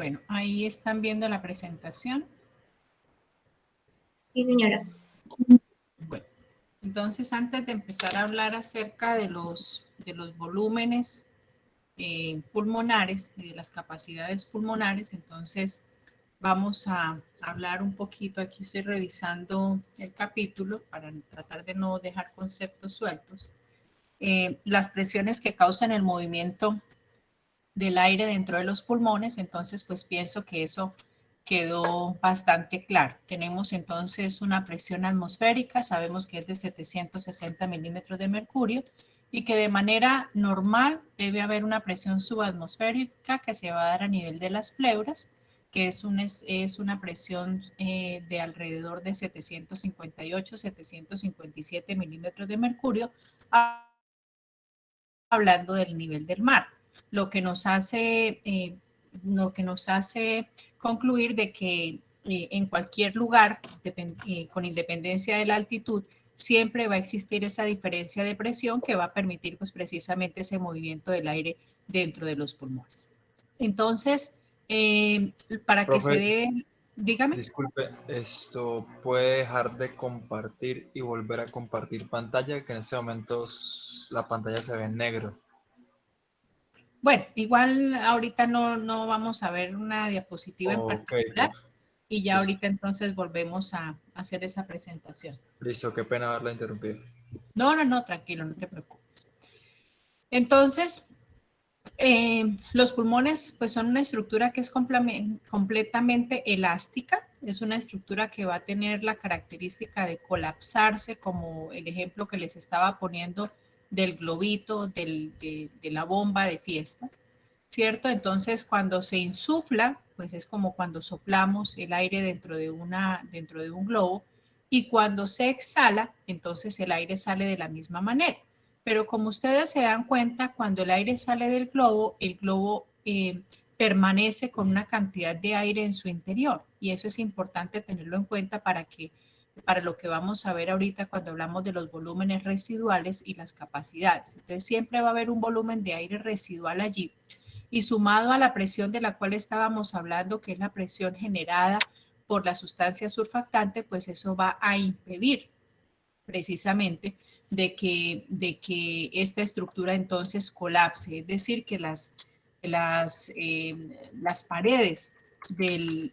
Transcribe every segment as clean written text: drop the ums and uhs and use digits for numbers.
Bueno, ahí están viendo la presentación. Sí, señora. Bueno, entonces antes de empezar a hablar acerca de los volúmenes pulmonares y de las capacidades pulmonares, entonces vamos a hablar un poquito, aquí estoy revisando el capítulo para tratar de no dejar conceptos sueltos. Las presiones que causan el movimiento del aire dentro de los pulmones, entonces pues pienso que eso quedó bastante claro. Tenemos entonces una presión atmosférica, sabemos que es de 760 milímetros de mercurio y que de manera normal debe haber una presión subatmosférica que se va a dar a nivel de las pleuras, que es una presión de alrededor de 758, 757 milímetros de mercurio, hablando del nivel del mar, lo que nos hace, lo que nos hace concluir de que en cualquier lugar, con independencia de la altitud, siempre va a existir esa diferencia de presión que va a permitir pues precisamente ese movimiento del aire dentro de los pulmones. Entonces, para que se Profe, dé, dígame. disculpe, esto puede dejar de compartir y volver a compartir pantalla, que en este momento la pantalla se ve en negro. Bueno, igual ahorita no vamos a ver una diapositiva en Ok, particular profe. y ya Listo, ahorita entonces volvemos a hacer esa presentación. listo, qué pena haberla interrumpido. No, tranquilo, no te preocupes. Entonces, los pulmones pues son una estructura que es completamente elástica, es una estructura que va a tener la característica de colapsarse, como el ejemplo que les estaba poniendo del globito, de la bomba de fiestas, ¿cierto? Entonces, cuando se insufla, pues es como cuando soplamos el aire dentro de un globo, y cuando se exhala, entonces el aire sale de la misma manera. Pero como ustedes se dan cuenta, cuando el aire sale del globo, el globo permanece con una cantidad de aire en su interior. Y eso es importante tenerlo en cuenta para lo que vamos a ver ahorita cuando hablamos de los volúmenes residuales y las capacidades. Entonces siempre va a haber un volumen de aire residual allí. Y sumado a la presión de la cual estábamos hablando, que es la presión generada por la sustancia surfactante, pues eso va a impedir precisamente de que esta estructura entonces colapse, es decir, que las paredes del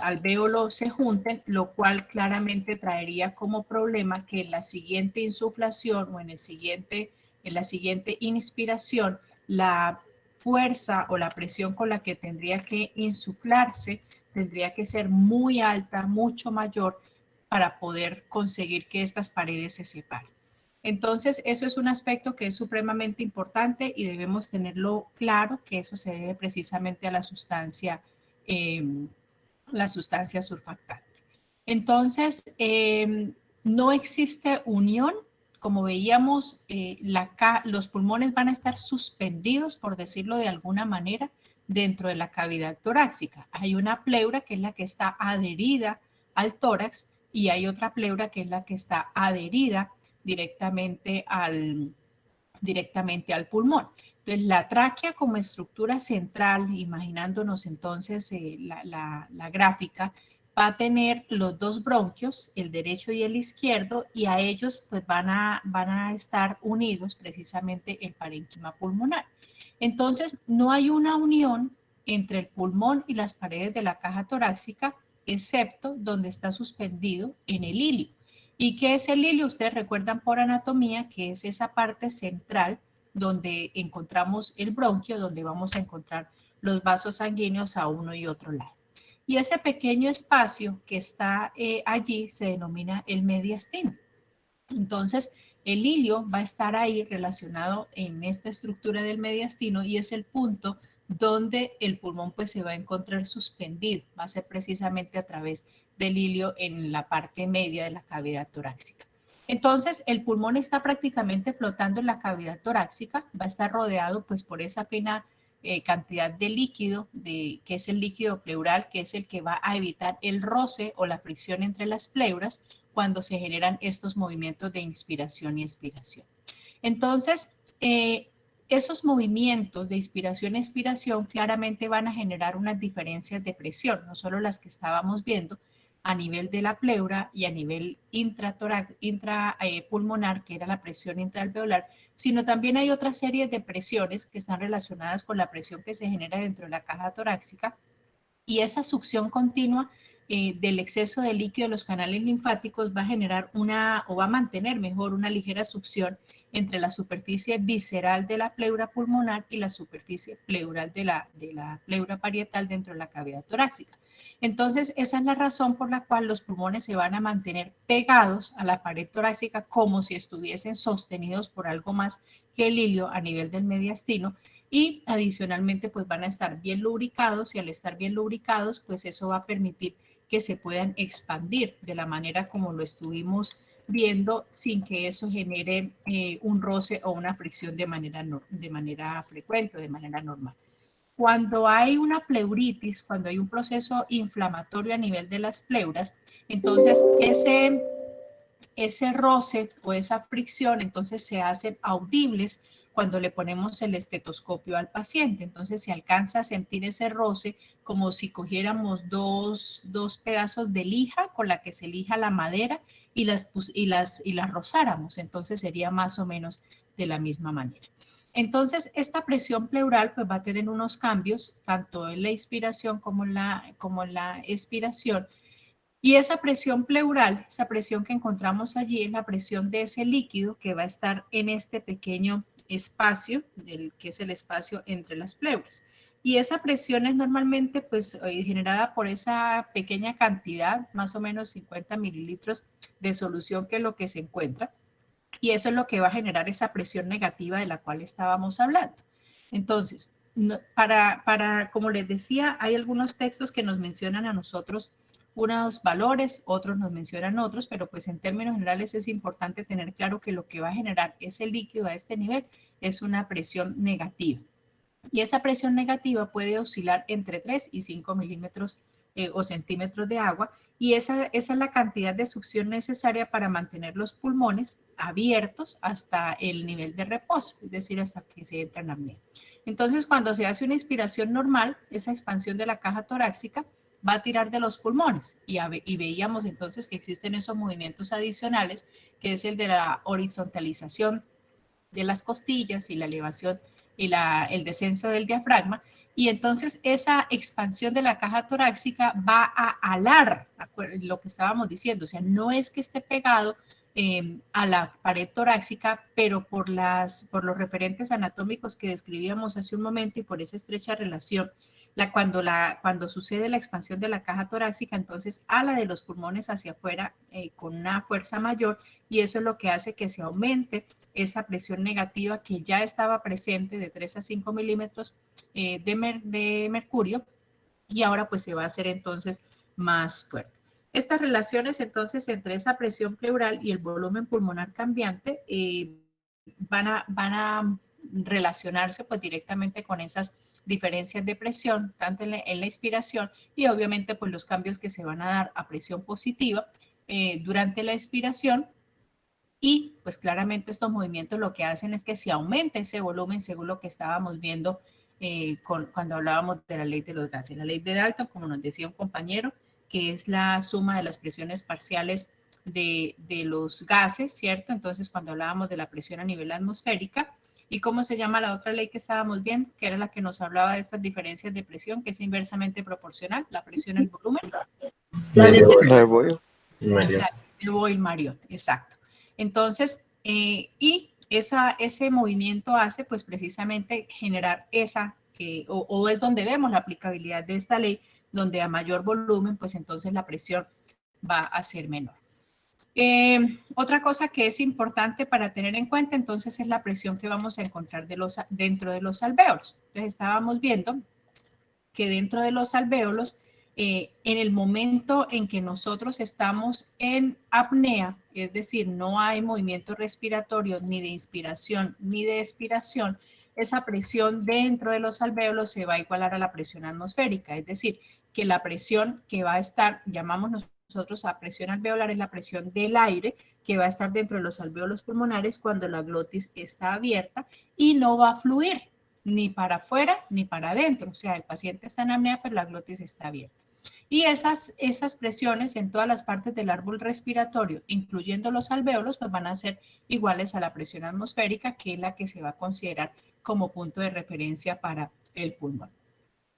alvéolo se junten, lo cual claramente traería como problema que en la siguiente insuflación o en la siguiente inspiración, la fuerza o la presión con la que tendría que insuflarse tendría que ser muy alta, mucho mayor para poder conseguir que estas paredes se separen. Entonces, eso es un aspecto que es supremamente importante y debemos tenerlo claro, que eso se debe precisamente a la sustancia surfactante. Entonces, no existe unión. Como veíamos, los pulmones van a estar suspendidos, por decirlo de alguna manera, dentro de la cavidad torácica. Hay una pleura que es la que está adherida al tórax y hay otra pleura que es la que está adherida directamente al pulmón. Entonces, la tráquea como estructura central, imaginándonos entonces la gráfica, va a tener los dos bronquios, el derecho y el izquierdo, y a ellos pues van a estar unidos precisamente el parénquima pulmonar. Entonces, no hay una unión entre el pulmón y las paredes de la caja torácica, excepto donde está suspendido en el ilio. ¿Y qué es el ilio? Ustedes recuerdan por anatomía que es esa parte central donde encontramos el bronquio, donde vamos a encontrar los vasos sanguíneos a uno y otro lado. Y ese pequeño espacio que está allí se denomina el mediastino. Entonces, el ilio va a estar ahí relacionado en esta estructura del mediastino y es el punto donde el pulmón pues se va a encontrar suspendido. Va a ser precisamente a través del ilio en la parte media de la cavidad torácica. Entonces, el pulmón está prácticamente flotando en la cavidad torácica, va a estar rodeado pues por esa fina cantidad de líquido, que es el líquido pleural, que es el que va a evitar el roce o la fricción entre las pleuras cuando se generan estos movimientos de inspiración y expiración. Entonces, esos movimientos de inspiración-expiración claramente van a generar unas diferencias de presión, no solo las que estábamos viendo a nivel de la pleura y a nivel intrapulmonar, que era la presión intraalveolar, sino también hay otra serie de presiones que están relacionadas con la presión que se genera dentro de la caja torácica, y esa succión continua del exceso de líquido de los canales linfáticos va a generar o va a mantener mejor una ligera succión entre la superficie visceral de la pleura pulmonar y la superficie pleural de la pleura parietal dentro de la cavidad torácica. Entonces, esa es la razón por la cual los pulmones se van a mantener pegados a la pared torácica como si estuviesen sostenidos por algo más que el hilio a nivel del mediastino, y adicionalmente pues van a estar bien lubricados, y al estar bien lubricados pues eso va a permitir que se puedan expandir de la manera como lo estuvimos viendo, sin que eso genere un roce o una fricción de manera frecuente, de manera normal. Cuando hay una pleuritis, cuando hay un proceso inflamatorio a nivel de las pleuras, entonces ese roce o esa fricción entonces se hacen audibles cuando le ponemos el estetoscopio al paciente. Entonces se alcanza a sentir ese roce como si cogiéramos dos pedazos de lija con la que se lija la madera y las rozáramos. Entonces sería más o menos de la misma manera. Entonces, esta presión pleural pues va a tener unos cambios, tanto en la inspiración como en la expiración. Y esa presión pleural, esa presión que encontramos allí, es la presión de ese líquido que va a estar en este pequeño espacio, que es el espacio entre las pleuras. Y esa presión es normalmente pues generada por esa pequeña cantidad, más o menos 50 mililitros de solución, que es lo que se encuentra. Y eso es lo que va a generar esa presión negativa de la cual estábamos hablando. Entonces, como les decía, hay algunos textos que nos mencionan a nosotros unos valores, otros nos mencionan otros, pero pues en términos generales es importante tener claro que lo que va a generar ese líquido a este nivel es una presión negativa. Y esa presión negativa puede oscilar entre 3 y 5 milímetros o centímetros de agua, y esa es la cantidad de succión necesaria para mantener los pulmones abiertos hasta el nivel de reposo, es decir, hasta que se entra en apnea. Entonces, cuando se hace una inspiración normal, esa expansión de la caja torácica va a tirar de los pulmones, y veíamos entonces que existen esos movimientos adicionales, que es el de la horizontalización de las costillas y la elevación y el descenso del diafragma, y entonces esa expansión de la caja torácica va a alar lo que estábamos diciendo, o sea, no es que esté pegado a la pared torácica, pero por los referentes anatómicos que describíamos hace un momento y por esa estrecha relación, cuando sucede la expansión de la caja torácica, entonces ala de los pulmones hacia afuera con una fuerza mayor, y eso es lo que hace que se aumente esa presión negativa que ya estaba presente de 3 a 5 milímetros de mercurio, y ahora pues se va a hacer entonces más fuerte. Estas relaciones entonces entre esa presión pleural y el volumen pulmonar cambiante van a relacionarse pues directamente con esas diferencias de presión, tanto en la inspiración, y obviamente pues los cambios que se van a dar a presión positiva durante la expiración. Y pues claramente estos movimientos lo que hacen es que se aumente ese volumen, según lo que estábamos viendo cuando hablábamos de la ley de los gases. La ley de Dalton, como nos decía un compañero, que es la suma de las presiones parciales de los gases, ¿cierto? Entonces, cuando hablábamos de la presión a nivel atmosférica, ¿y cómo se llama la otra ley que estábamos viendo? Que era la que nos hablaba de estas diferencias de presión, que es inversamente proporcional, la presión al volumen. La ley La de Boyle. De Boyle-Mariot, exacto. Entonces, y ese movimiento hace pues precisamente generar o es donde vemos la aplicabilidad de esta ley, donde a mayor volumen pues entonces la presión va a ser menor. Otra cosa que es importante para tener en cuenta entonces es la presión que vamos a encontrar dentro de los alvéolos. Entonces estábamos viendo que dentro de los alvéolos, en el momento en que nosotros estamos en apnea, es decir, no hay movimiento respiratorio ni de inspiración ni de expiración, esa presión dentro de los alvéolos se va a igualar a la presión atmosférica, es decir, que la presión que va a estar, llamamos nosotros a presión alveolar es la presión del aire que va a estar dentro de los alvéolos pulmonares cuando la glotis está abierta y no va a fluir ni para afuera ni para adentro. O sea, el paciente está en apnea, pero la glotis está abierta. Y esas presiones en todas las partes del árbol respiratorio, incluyendo los alvéolos, pues van a ser iguales a la presión atmosférica, que es la que se va a considerar como punto de referencia para el pulmón.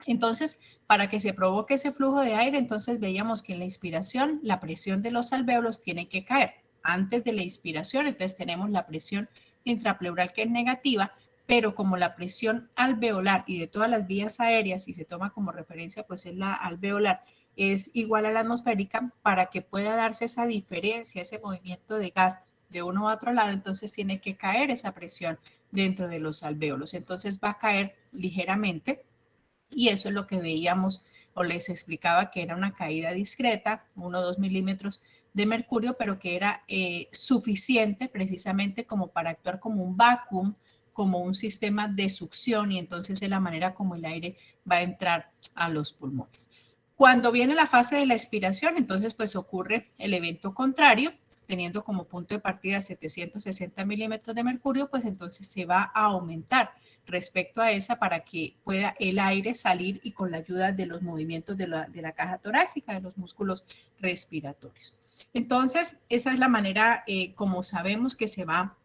Entonces, para que se provoque ese flujo de aire, entonces veíamos que en la inspiración la presión de los alvéolos tiene que caer. Antes de la inspiración, entonces tenemos la presión intrapleural que es negativa, pero como la presión alveolar y de todas las vías aéreas, si se toma como referencia, pues es la alveolar, es igual a la atmosférica, para que pueda darse esa diferencia, ese movimiento de gas de uno a otro lado, entonces tiene que caer esa presión dentro de los alvéolos. Entonces va a caer ligeramente y eso es lo que veíamos o les explicaba, que era una caída discreta, 1 o 2 milímetros de mercurio, pero que era suficiente precisamente como para actuar como un vacuum, como un sistema de succión, y entonces es la manera como el aire va a entrar a los pulmones. Cuando viene la fase de la expiración, entonces pues ocurre el evento contrario, teniendo como punto de partida 760 milímetros de mercurio, pues entonces se va a aumentar respecto a esa para que pueda el aire salir y con la ayuda de los movimientos de la caja torácica, de los músculos respiratorios. Entonces, esa es la manera como sabemos que se va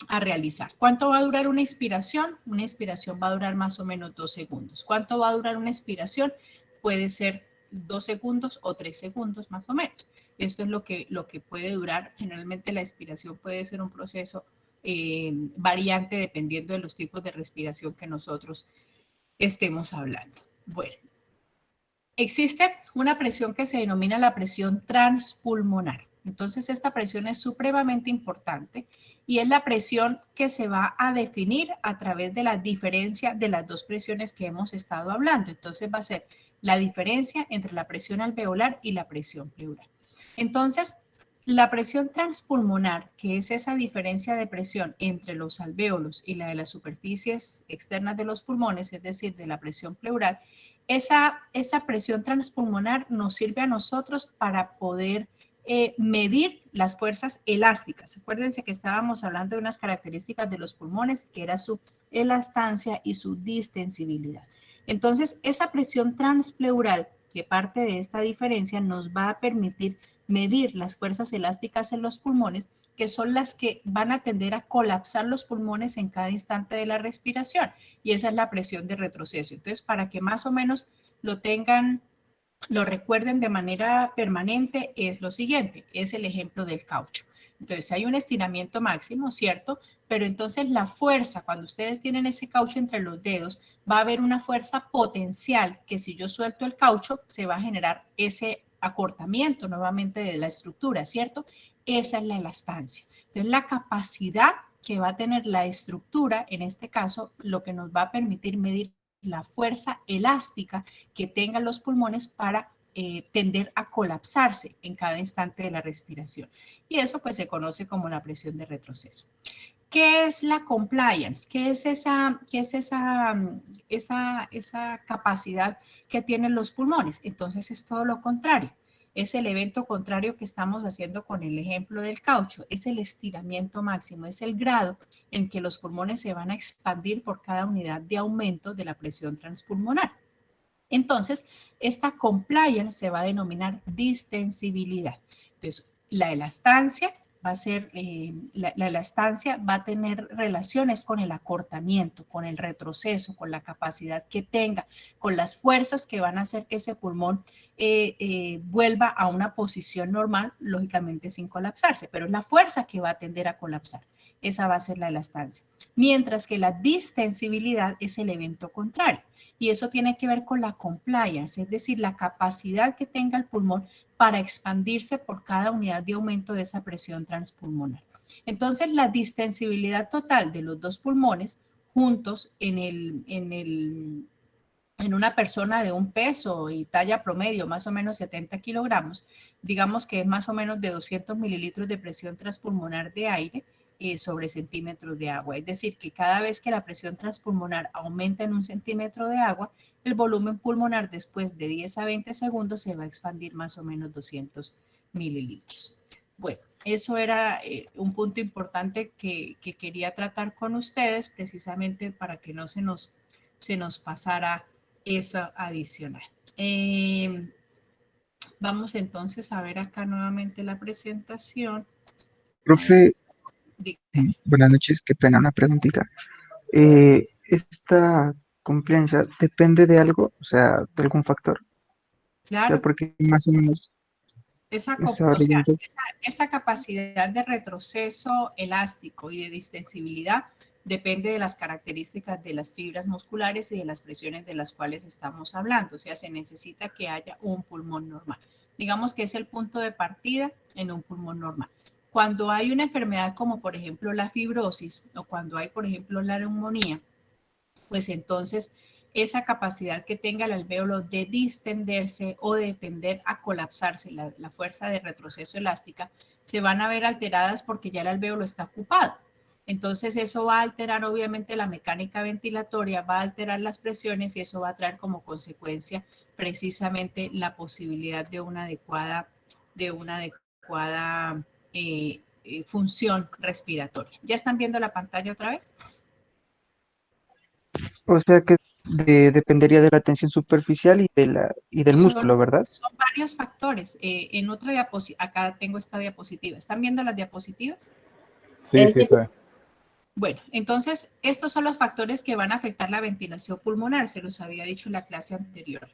a realizar. ¿Cuánto va a durar una inspiración? Una inspiración va a durar más o menos 2 segundos. ¿Cuánto va a durar una expiración? Puede ser 2 segundos o 3 segundos más o menos. Esto es lo que puede durar. Generalmente la expiración puede ser un proceso variante dependiendo de los tipos de respiración que nosotros estemos hablando. Bueno, existe una presión que se denomina la presión transpulmonar. Entonces, esta presión es supremamente importante y es la presión que se va a definir a través de la diferencia de las dos presiones que hemos estado hablando. Entonces, va a ser la diferencia entre la presión alveolar y la presión pleural. Entonces, la presión transpulmonar, que es esa diferencia de presión entre los alvéolos y la de las superficies externas de los pulmones, es decir, de la presión pleural, esa presión transpulmonar nos sirve a nosotros para poder medir las fuerzas elásticas. Acuérdense que estábamos hablando de unas características de los pulmones, que era su elastancia y su distensibilidad. Entonces, esa presión transpleural, que parte de esta diferencia, nos va a permitir medir las fuerzas elásticas en los pulmones, que son las que van a tender a colapsar los pulmones en cada instante de la respiración. Y esa es la presión de retroceso. Entonces, para que más o menos lo tengan, lo recuerden de manera permanente, es lo siguiente, es el ejemplo del caucho. Entonces, hay un estiramiento máximo, ¿cierto? Pero entonces la fuerza, cuando ustedes tienen ese caucho entre los dedos, va a haber una fuerza potencial que si yo suelto el caucho, se va a generar ese acortamiento nuevamente de la estructura, ¿cierto? Esa es la elastancia. Entonces, la capacidad que va a tener la estructura, en este caso, lo que nos va a permitir medir la fuerza elástica que tengan los pulmones para tender a colapsarse en cada instante de la respiración. Y eso pues se conoce como la presión de retroceso. ¿Qué es la compliance? ¿Qué es esa capacidad que tienen los pulmones? Entonces es todo lo contrario. Es el evento contrario que estamos haciendo con el ejemplo del caucho. Es el estiramiento máximo, es el grado en que los pulmones se van a expandir por cada unidad de aumento de la presión transpulmonar. Entonces, esta compliance se va a denominar distensibilidad. Entonces, la elastancia va a ser, la elastancia va a tener relaciones con el acortamiento, con el retroceso, con la capacidad que tenga, con las fuerzas que van a hacer que ese pulmón vuelva a una posición normal, lógicamente sin colapsarse, pero es la fuerza que va a tender a colapsar. Esa va a ser la elastancia. Mientras que la distensibilidad es el evento contrario. Y eso tiene que ver con la compliance, es decir, la capacidad que tenga el pulmón para expandirse por cada unidad de aumento de esa presión transpulmonar. Entonces, la distensibilidad total de los dos pulmones juntos en una persona de un peso y talla promedio, más o menos 70 kilogramos, digamos que es más o menos de 200 mililitros de presión transpulmonar de aire sobre centímetros de agua. Es decir, que cada vez que la presión transpulmonar aumenta en 1 centímetro de agua, el volumen pulmonar después de 10 a 20 segundos se va a expandir más o menos 200 mililitros. Bueno, eso era un punto importante que quería tratar con ustedes precisamente para que no se nos pasara eso adicional. Vamos entonces a ver acá nuevamente la presentación. Profe, Dígame. buenas noches, qué pena una preguntita. ¿Esta competencia depende de algo? O sea, de algún factor. O sea, Claro, porque más o menos estaba o sea, leyendo. esa capacidad de retroceso elástico y de distensibilidad depende de las características de las fibras musculares y de las presiones de las cuales estamos hablando. O sea, se necesita que haya un pulmón normal. Digamos que es el punto de partida en un pulmón normal. Cuando hay una enfermedad como por ejemplo la fibrosis o cuando hay por ejemplo la neumonía, pues entonces esa capacidad que tenga el alvéolo de distenderse o de tender a colapsarse, la fuerza de retroceso elástica, se van a ver alteradas porque ya el alvéolo está ocupado. Entonces eso va a alterar obviamente la mecánica ventilatoria, va a alterar las presiones y eso va a traer como consecuencia precisamente la posibilidad de una adecuada función respiratoria. ¿Ya están viendo la pantalla otra vez? O sea que dependería de la tensión superficial y del Son, músculo, ¿verdad? son varios factores. En otra diapositiva, acá tengo esta diapositiva. ¿Están viendo las diapositivas? Sí, sí, se ve. Bueno, entonces estos son los factores que van a afectar la ventilación pulmonar, se los había dicho en la clase anterior.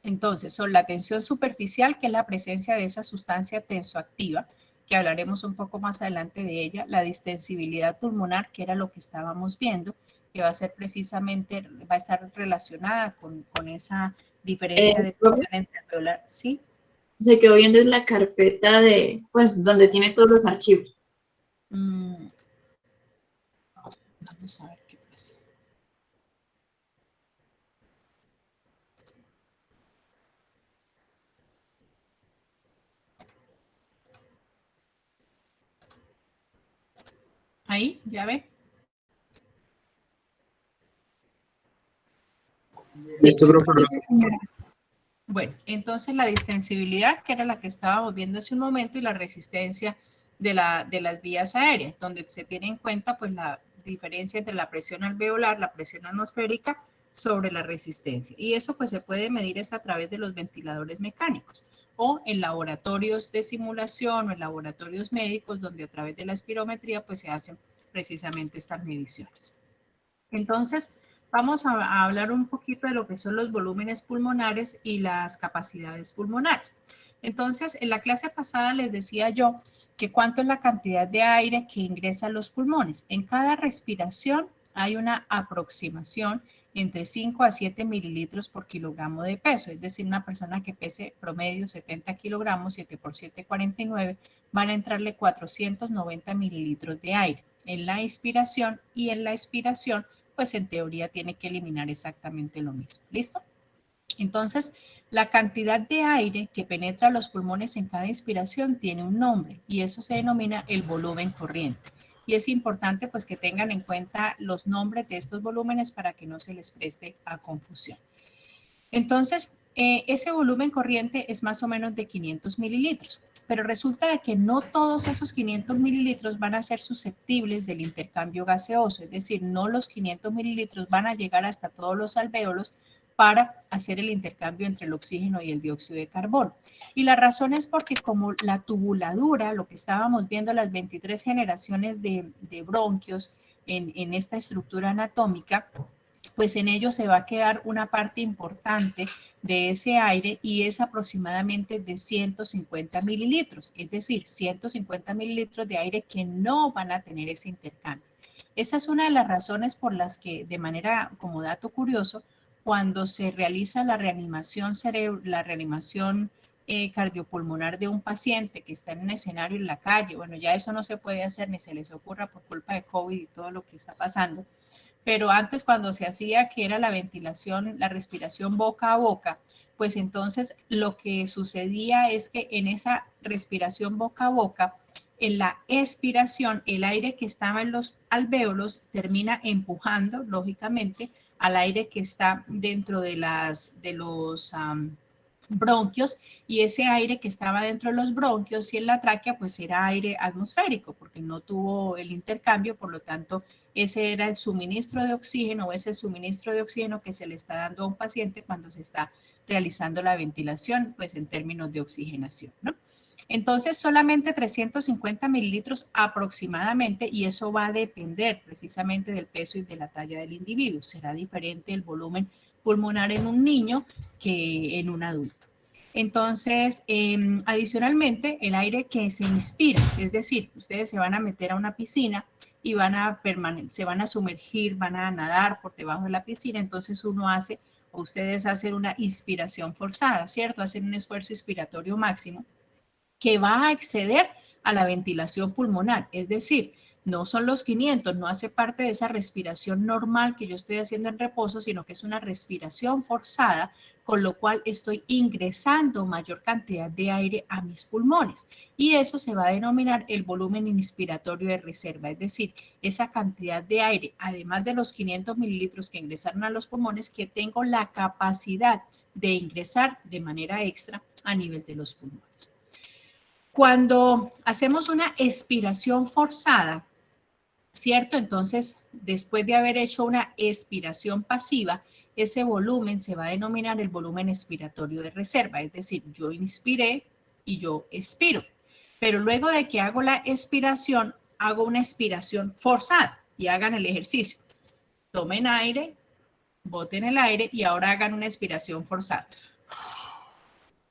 Entonces, son la tensión superficial, que es la presencia de esa sustancia tensoactiva, que hablaremos un poco más adelante de ella, la distensibilidad pulmonar, que era lo que estábamos viendo, que va a ser precisamente, va a estar relacionada con esa diferencia de Profe, presión entre alveolar, ¿sí? se quedó viendo en la carpeta de, pues, donde tiene todos los archivos. Vamos a ver qué pasa. Ahí, ya ve. Listo, profe, gracias. Bueno, entonces la distensibilidad, que era la que estábamos viendo hace un momento, y la resistencia de las vías aéreas, donde se tiene en cuenta pues la diferencia entre la presión alveolar, la presión atmosférica sobre la resistencia. Y eso pues se puede medir es a través de los ventiladores mecánicos o en laboratorios de simulación o en laboratorios médicos donde a través de la espirometría pues se hacen precisamente estas mediciones. Entonces, vamos a hablar un poquito de lo que son los volúmenes pulmonares y las capacidades pulmonares. Entonces, en la clase pasada les decía yo que cuánto es la cantidad de aire que ingresa a los pulmones. En cada respiración hay una aproximación entre 5 a 7 mililitros por kilogramo de peso, es decir, una persona que pese promedio 70 kilogramos, 7 por 7, 49, van a entrarle 490 mililitros de aire en la inspiración, y en la expiración pues en teoría tiene que eliminar exactamente lo mismo. ¿Listo? Entonces, la cantidad de aire que penetra los pulmones en cada inspiración tiene un nombre y eso se denomina el volumen corriente. Y es importante pues que tengan en cuenta los nombres de estos volúmenes para que no se les preste a confusión. Entonces, ese volumen corriente es más o menos de 500 mililitros, pero resulta de que no todos esos 500 mililitros van a ser susceptibles del intercambio gaseoso, es decir, no los 500 mililitros van a llegar hasta todos los alvéolos para hacer el intercambio entre el oxígeno y el dióxido de carbono. Y la razón es porque como la tubuladura, lo que estábamos viendo, las 23 generaciones de bronquios en esta estructura anatómica, pues en ello se va a quedar una parte importante de ese aire y es aproximadamente de 150 mililitros, es decir, 150 mililitros de aire que no van a tener ese intercambio. Esa es una de las razones por las que, de manera como dato curioso, cuando se realiza la reanimación cardiopulmonar de un paciente que está en un escenario en la calle, bueno, ya eso no se puede hacer ni se les ocurra por culpa de COVID y todo lo que está pasando, pero antes cuando se hacía que era la ventilación, la respiración boca a boca, pues entonces lo que sucedía es que en esa respiración boca a boca, en la expiración, el aire que estaba en los alvéolos termina empujando, lógicamente, al aire que está dentro de los bronquios, y ese aire que estaba dentro de los bronquios y en la tráquea pues era aire atmosférico porque no tuvo el intercambio, por lo tanto ese era el suministro de oxígeno o ese suministro de oxígeno que se le está dando a un paciente cuando se está realizando la ventilación pues en términos de oxigenación, ¿no? Entonces solamente 350 mililitros aproximadamente, y eso va a depender precisamente del peso y de la talla del individuo. Será diferente el volumen pulmonar en un niño que en un adulto. Entonces, adicionalmente, el aire que se inspira, es decir, ustedes se van a meter a una piscina y se van a sumergir, van a nadar por debajo de la piscina, entonces ustedes hacen una inspiración forzada, ¿cierto? Hacen un esfuerzo inspiratorio máximo que va a exceder a la ventilación pulmonar, es decir, no son los 500, no hace parte de esa respiración normal que yo estoy haciendo en reposo, sino que es una respiración forzada, con lo cual estoy ingresando mayor cantidad de aire a mis pulmones. Y eso se va a denominar el volumen inspiratorio de reserva, es decir, esa cantidad de aire, además de los 500 mililitros que ingresaron a los pulmones, que tengo la capacidad de ingresar de manera extra a nivel de los pulmones. Cuando hacemos una expiración forzada, ¿cierto? Entonces, después de haber hecho una expiración pasiva, ese volumen se va a denominar el volumen expiratorio de reserva, es decir, yo inspiré y yo expiro. Pero luego de que hago la expiración, hago una expiración forzada y hagan el ejercicio. Tomen aire, boten el aire y ahora hagan una expiración forzada,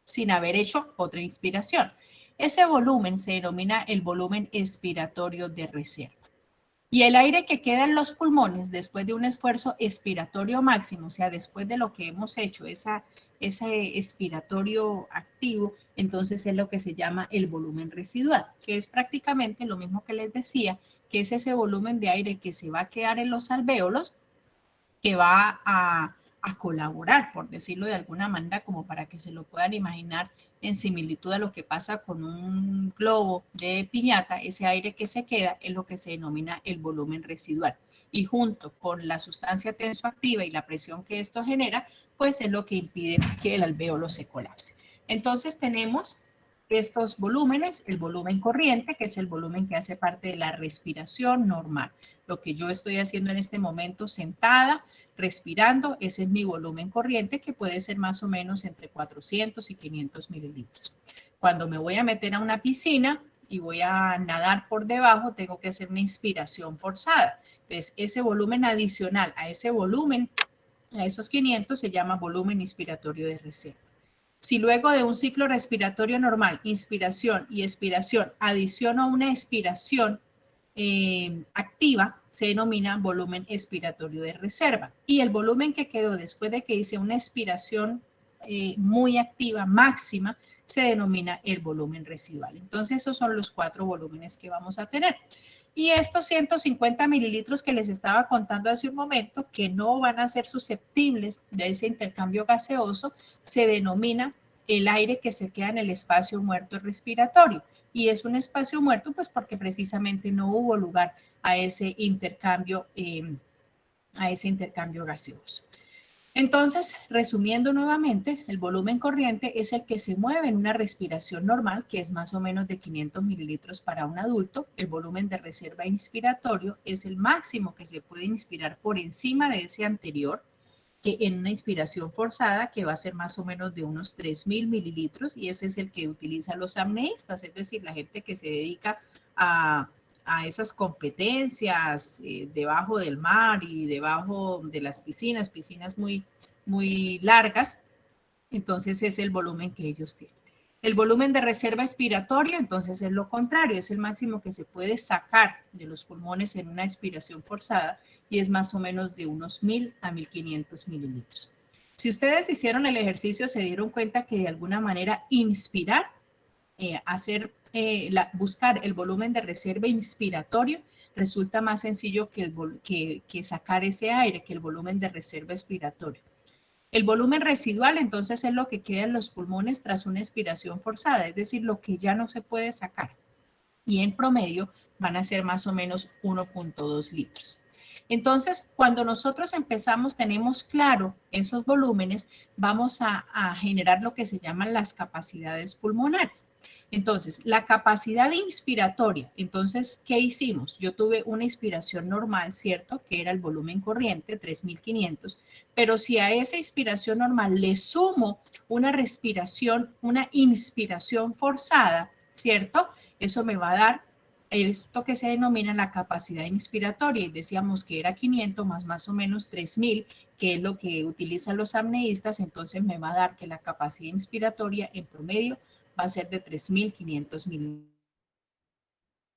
sin haber hecho otra inspiración. Ese volumen se denomina el volumen expiratorio de reserva. Y el aire que queda en los pulmones después de un esfuerzo expiratorio máximo, o sea, después de lo que hemos hecho, ese expiratorio activo, entonces es lo que se llama el volumen residual, que es prácticamente lo mismo que les decía, que es ese volumen de aire que se va a quedar en los alvéolos, que va a colaborar, por decirlo de alguna manera, como para que se lo puedan imaginar en similitud a lo que pasa con un globo de piñata. Ese aire que se queda es lo que se denomina el volumen residual. Y junto con la sustancia tensoactiva y la presión que esto genera, pues es lo que impide que el alvéolo se colapse. Entonces tenemos estos volúmenes, el volumen corriente, que es el volumen que hace parte de la respiración normal. Lo que yo estoy haciendo en este momento sentada, respirando, ese es mi volumen corriente, que puede ser más o menos entre 400 y 500 mililitros. Cuando me voy a meter a una piscina y voy a nadar por debajo, tengo que hacer una inspiración forzada. Entonces, ese volumen adicional a ese volumen, a esos 500, se llama volumen inspiratorio de reserva. Si luego de un ciclo respiratorio normal, inspiración y expiración, adiciono una expiración activa, se denomina volumen expiratorio de reserva. Y el volumen que quedó después de que hice una expiración muy activa, máxima, se denomina el volumen residual. Entonces, esos son los 4 volúmenes que vamos a tener. Y estos 150 mililitros que les estaba contando hace un momento, que no van a ser susceptibles de ese intercambio gaseoso, se denomina el aire que se queda en el espacio muerto respiratorio. Y es un espacio muerto pues porque precisamente no hubo lugar a ese intercambio gaseoso. Entonces, resumiendo nuevamente, el volumen corriente es el que se mueve en una respiración normal, que es más o menos de 500 mililitros para un adulto. El volumen de reserva inspiratorio es el máximo que se puede inspirar por encima de ese anterior, que en una inspiración forzada, que va a ser más o menos de unos 3.000 mililitros, y ese es el que utilizan los apneístas, es decir, la gente que se dedica a esas competencias debajo del mar y debajo de las piscinas muy, muy largas. Entonces es el volumen que ellos tienen. El volumen de reserva expiratoria, entonces es lo contrario, es el máximo que se puede sacar de los pulmones en una expiración forzada y es más o menos de unos 1.000 a 1.500 mililitros. Si ustedes hicieron el ejercicio, se dieron cuenta que de alguna manera inspirar, buscar el volumen de reserva inspiratorio resulta más sencillo que sacar ese aire, que el volumen de reserva expiratorio. El volumen residual entonces es lo que queda en los pulmones tras una expiración forzada, es decir, lo que ya no se puede sacar. Y en promedio van a ser más o menos 1.2 litros. Entonces, cuando nosotros empezamos, tenemos claro esos volúmenes, vamos a generar lo que se llaman las capacidades pulmonares. Entonces, la capacidad inspiratoria, entonces, ¿qué hicimos? Yo tuve una inspiración normal, ¿cierto? Que era el volumen corriente, 3.500, pero si a esa inspiración normal le sumo una respiración, una inspiración forzada, ¿cierto? Eso me va a dar esto que se denomina la capacidad inspiratoria, y decíamos que era 500 más o menos 3.000, que es lo que utilizan los apneístas, entonces me va a dar que la capacidad inspiratoria en promedio va a ser de 3.500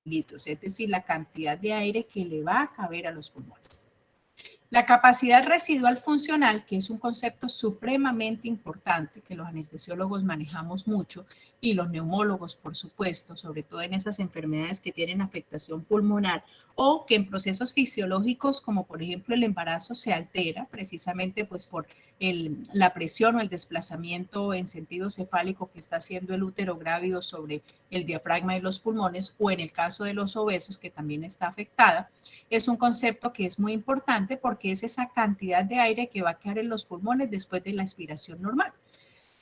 mililitros, es decir, la cantidad de aire que le va a caber a los pulmones. La capacidad residual funcional, que es un concepto supremamente importante que los anestesiólogos manejamos mucho y los neumólogos, por supuesto, sobre todo en esas enfermedades que tienen afectación pulmonar o que en procesos fisiológicos como por ejemplo el embarazo se altera precisamente pues por la presión o el desplazamiento en sentido cefálico que está haciendo el útero grávido sobre el diafragma y los pulmones, o en el caso de los obesos que también está afectada. Es un concepto que es muy importante porque es esa cantidad de aire que va a quedar en los pulmones después de la expiración normal.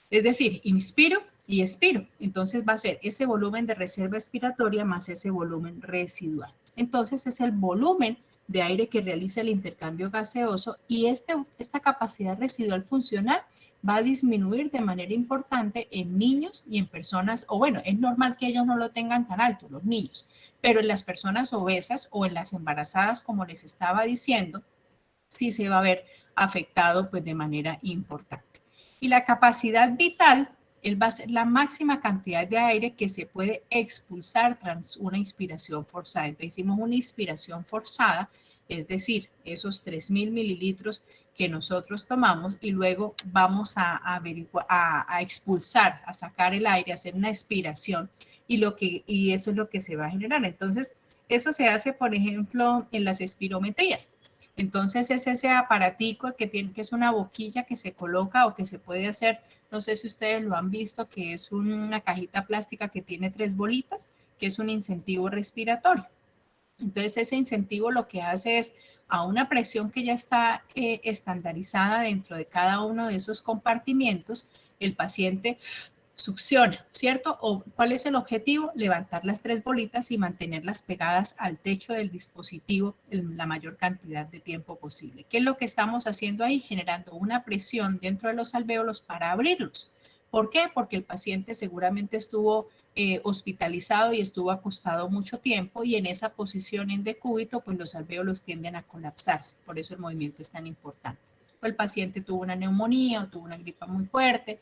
Es decir, inspiro y expiro. Entonces va a ser ese volumen de reserva expiratoria más ese volumen residual. Entonces es el volumen de aire que realiza el intercambio gaseoso, y esta capacidad residual funcional va a disminuir de manera importante en niños y en personas, o bueno, es normal que ellos no lo tengan tan alto, los niños, pero en las personas obesas o en las embarazadas, como les estaba diciendo, sí se va a ver afectado pues de manera importante. Y la capacidad vital, él va a ser la máxima cantidad de aire que se puede expulsar tras una inspiración forzada. Entonces hicimos una inspiración forzada, es decir, esos 3.000 mililitros que nosotros tomamos, y luego vamos a expulsar, a sacar el aire, a hacer una expiración, y eso es lo que se va a generar. Entonces, eso se hace, por ejemplo, en las espirometrías. Entonces es ese aparatico que es una boquilla que se coloca o que se puede hacer, no sé si ustedes lo han visto, que es una cajita plástica que tiene 3 bolitas, que es un incentivo respiratorio. Entonces ese incentivo lo que hace es, a una presión que ya está estandarizada dentro de cada uno de esos compartimientos, el paciente succiona, ¿cierto? ¿O cuál es el objetivo? Levantar las 3 bolitas y mantenerlas pegadas al techo del dispositivo en la mayor cantidad de tiempo posible. ¿Qué es lo que estamos haciendo ahí? Generando una presión dentro de los alvéolos para abrirlos. ¿Por qué? Porque el paciente seguramente estuvo hospitalizado y estuvo acostado mucho tiempo, y en esa posición en decúbito, pues los alvéolos tienden a colapsarse. Por eso el movimiento es tan importante. O el paciente tuvo una neumonía o tuvo una gripa muy fuerte,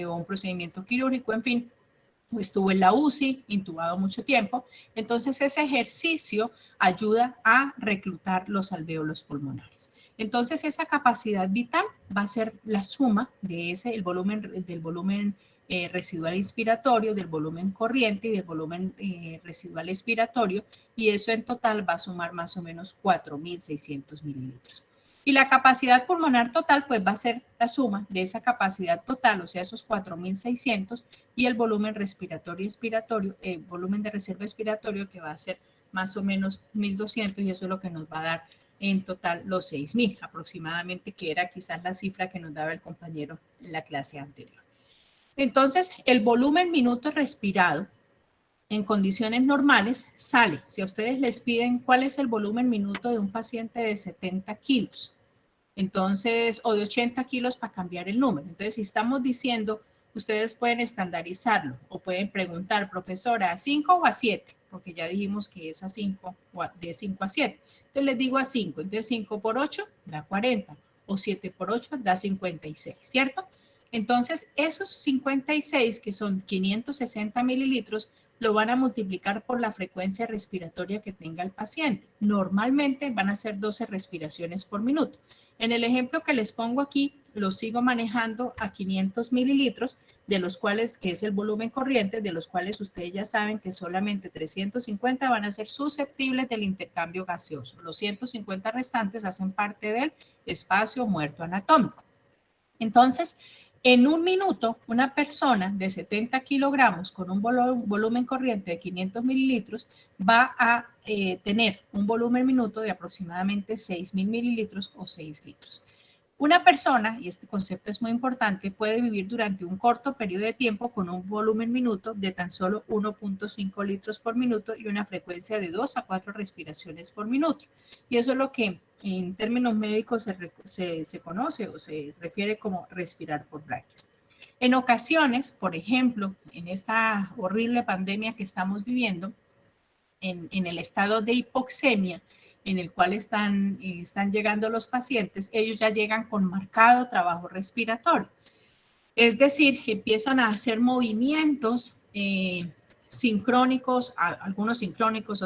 o un procedimiento quirúrgico, en fin, o estuvo en la UCI, intubado mucho tiempo. Entonces ese ejercicio ayuda a reclutar los alvéolos pulmonares. Entonces esa capacidad vital va a ser la suma de del volumen residual inspiratorio, del volumen corriente y del volumen residual expiratorio, y eso en total va a sumar más o menos 4.600 mililitros. Y la capacidad pulmonar total pues va a ser la suma de esa capacidad total, o sea, esos 4.600, y el volumen respiratorio expiratorio, volumen de reserva expiratorio, que va a ser más o menos 1.200, y eso es lo que nos va a dar en total los 6.000 aproximadamente, que era quizás la cifra que nos daba el compañero en la clase anterior. Entonces, el volumen minuto respirado en condiciones normales sale. Si a ustedes les piden cuál es el volumen minuto de un paciente de 70 kilos, entonces, o de 80 kilos para cambiar el número. Entonces, si estamos diciendo, ustedes pueden estandarizarlo o pueden preguntar, profesora, ¿a 5 o a 7? Porque ya dijimos que es a 5, de 5 a 7. Entonces, les digo a 5. Entonces, 5 por 8 da 40, o 7 por 8 da 56, ¿cierto? Entonces, esos 56, que son 560 mililitros, lo van a multiplicar por la frecuencia respiratoria que tenga el paciente. Normalmente van a ser 12 respiraciones por minuto. En el ejemplo que les pongo aquí, lo sigo manejando a 500 mililitros, de los cuales, que es el volumen corriente, de los cuales ustedes ya saben que solamente 350 van a ser susceptibles del intercambio gaseoso. Los 150 restantes hacen parte del espacio muerto anatómico. Entonces, En un minuto, una persona de 70 kilogramos con un volumen corriente de 500 mililitros va a tener un volumen minuto de aproximadamente 6.000 mililitros o 6 litros. Una persona, y este concepto es muy importante, puede vivir durante un corto periodo de tiempo con un volumen minuto de tan solo 1.5 litros por minuto y una frecuencia de 2 a 4 respiraciones por minuto. Y eso es lo que en términos médicos se conoce o se refiere como respirar por bráqueas. En ocasiones, por ejemplo, en esta horrible pandemia que estamos viviendo, en el estado de hipoxemia, en el cual están llegando los pacientes, ellos ya llegan con marcado trabajo respiratorio. Es decir, empiezan a hacer movimientos sincrónicos, algunos sincrónicos,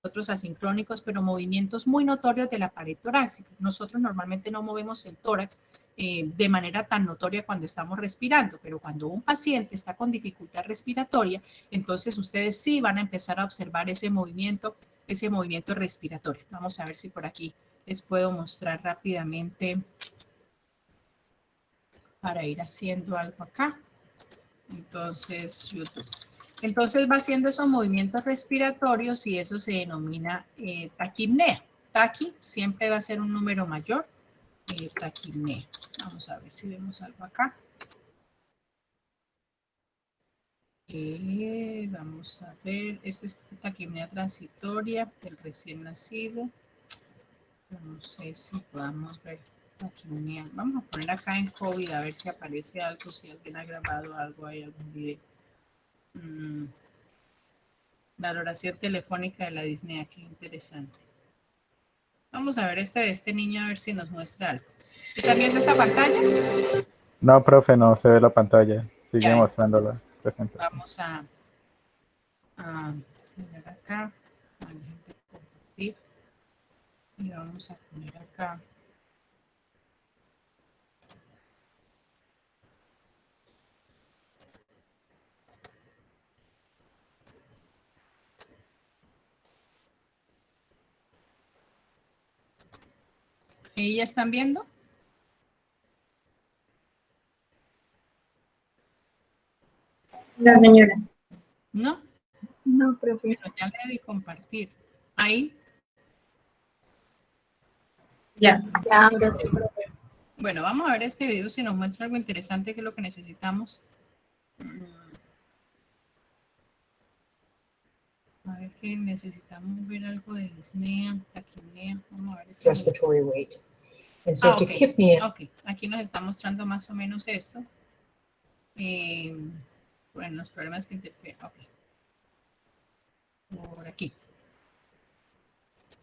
otros asincrónicos, pero movimientos muy notorios de la pared torácica. Nosotros normalmente no movemos el tórax de manera tan notoria cuando estamos respirando, pero cuando un paciente está con dificultad respiratoria, entonces ustedes sí van a empezar a observar ese movimiento respiratorio. Vamos a ver si por aquí les puedo mostrar rápidamente para ir haciendo algo acá. Entonces, YouTube. Entonces va haciendo esos movimientos respiratorios y eso se denomina taquipnea. Taqui siempre va a ser un número mayor. Taquipnea. Vamos a ver si vemos algo acá. Vamos a ver, esta es taquipnea transitoria del recién nacido. No sé si podamos ver taquipnea. Vamos a poner acá en COVID a ver si aparece algo, si alguien ha grabado algo, hay algún video. Valoración telefónica de la disnea, qué interesante. Vamos a ver de este niño a ver si nos muestra algo. ¿Están viendo esa pantalla? No, profe, no se ve la pantalla. Sigue Ya, mostrando la presentación. vamos a poner acá. Compartir. Y vamos a poner acá. ¿Y ya están viendo? La señora. ¿No? No, profe. Bueno, ya le di compartir. Ahí. Ya. Ya, sí, profe. Bueno, vamos a ver este video si nos muestra algo interesante que es lo que necesitamos. A ver que necesitamos ver algo de disnea, taquipnea. Vamos a ver si Respiratory rate. And so okay. tachypnea. Ok, aquí nos está mostrando más o menos esto. Bueno, los problemas que interfieren. Ok. Por aquí.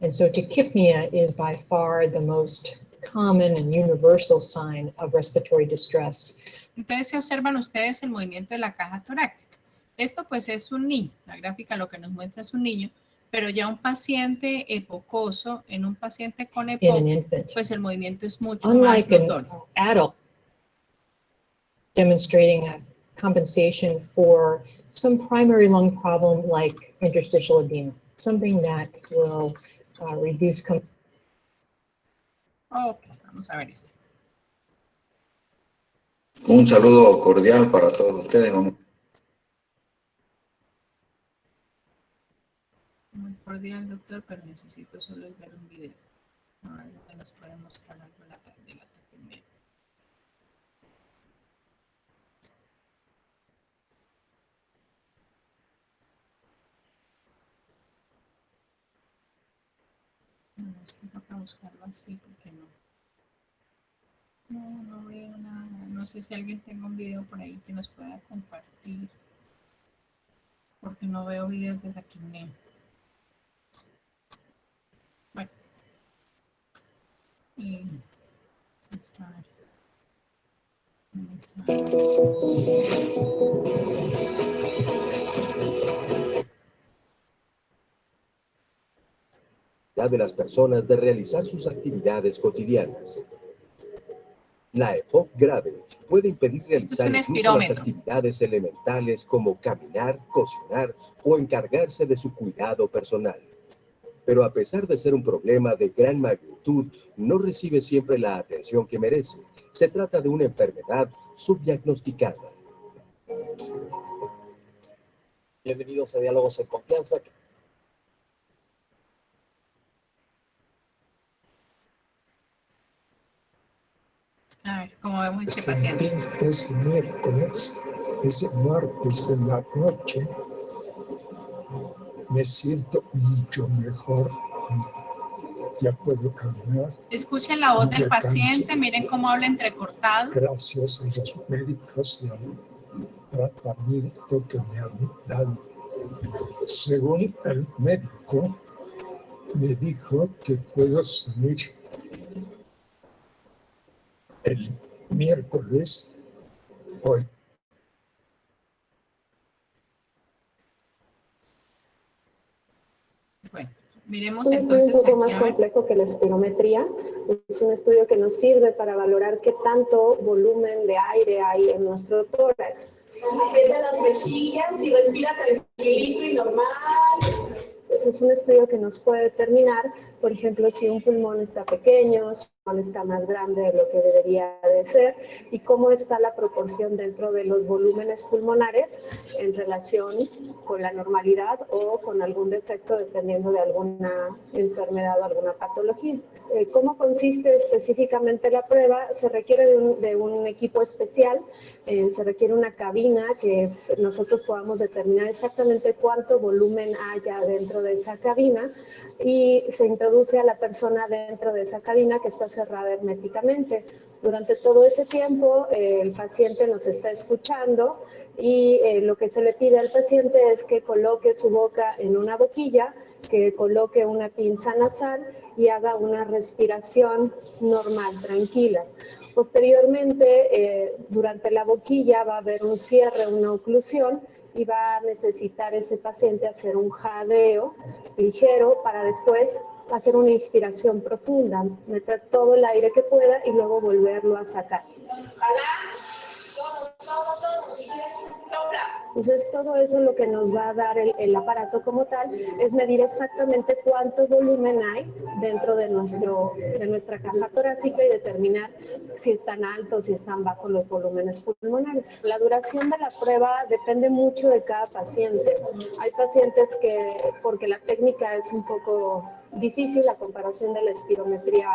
And so tachypnea is by far the most common and universal sign of respiratory distress. Entonces, se observan ustedes el movimiento de la caja torácica. Esto pues es un niño. La gráfica lo que nos muestra es un niño, pero ya un paciente epocoso, en un paciente con In an EPOC, infant, pues el movimiento es mucho más unlike an notorio. adult, demonstrating a compensation for some primary lung problem like interstitial edema, something that will reduce. Ok, vamos a ver esto. Un saludo cordial para todos ustedes. Muy cordial, doctor, pero necesito solo ver un video. A ver si nos puede mostrar algo de la taquipnea. No, esto toca buscarlo así porque no veo nada. No sé si alguien tenga un video por ahí que nos pueda compartir. Porque no veo videos de taquipnea. Bueno. Y de las personas de realizar sus actividades cotidianas. La EPOC grave puede impedir realizar incluso las actividades elementales como caminar, cocinar o encargarse de su cuidado personal. pero a pesar de ser un problema de gran magnitud, no recibe siempre la atención que merece. Se trata de una enfermedad subdiagnosticada. Bienvenidos a Diálogos en Confianza. A ver, ¿cómo vemos este Sentí paciente? ese miércoles, ese martes en la noche, me siento mucho mejor. Ya puedo caminar. Escuchen la voz del Ya paciente, canso. miren cómo habla entrecortado. Gracias a los médicos y al tratamiento que me han dado. Según el médico, me dijo que puedo salir el miércoles hoy. Bueno, miremos Un estudio un entonces poco aquí, más a ver. complejo que la espirometría. Es un estudio que nos sirve para valorar qué tanto volumen de aire hay en nuestro tórax. Aprieta las mejillas y respira tranquilito y normal. Es un estudio que nos puede determinar, por ejemplo, si un pulmón está pequeño, si un pulmón está más grande de lo que debería de ser y cómo está la proporción dentro de los volúmenes pulmonares en relación con la normalidad o con algún defecto dependiendo de alguna enfermedad o alguna patología. ¿Cómo consiste específicamente la prueba? Se requiere de un equipo especial, se requiere una cabina que nosotros podamos determinar exactamente cuánto volumen haya dentro de esa cabina y se introduce a la persona dentro de esa cabina que está cerrada herméticamente. Durante todo ese tiempo el paciente nos está escuchando y lo que se le pide al paciente es que coloque su boca en una boquilla, que coloque una pinza nasal y haga una respiración normal, tranquila. Posteriormente, durante la boquilla va a haber un cierre, una oclusión y va a necesitar ese paciente hacer un jadeo ligero para después hacer una inspiración profunda, meter todo el aire que pueda y luego volverlo a sacar. Entonces, todo eso lo que nos va a dar el aparato como tal es medir exactamente cuánto volumen hay dentro de nuestra caja torácica y determinar si están altos, si están bajos los volúmenes pulmonares. La duración de la prueba depende mucho de cada paciente. Hay pacientes que, porque la técnica es un poco difícil, la comparación de la espirometría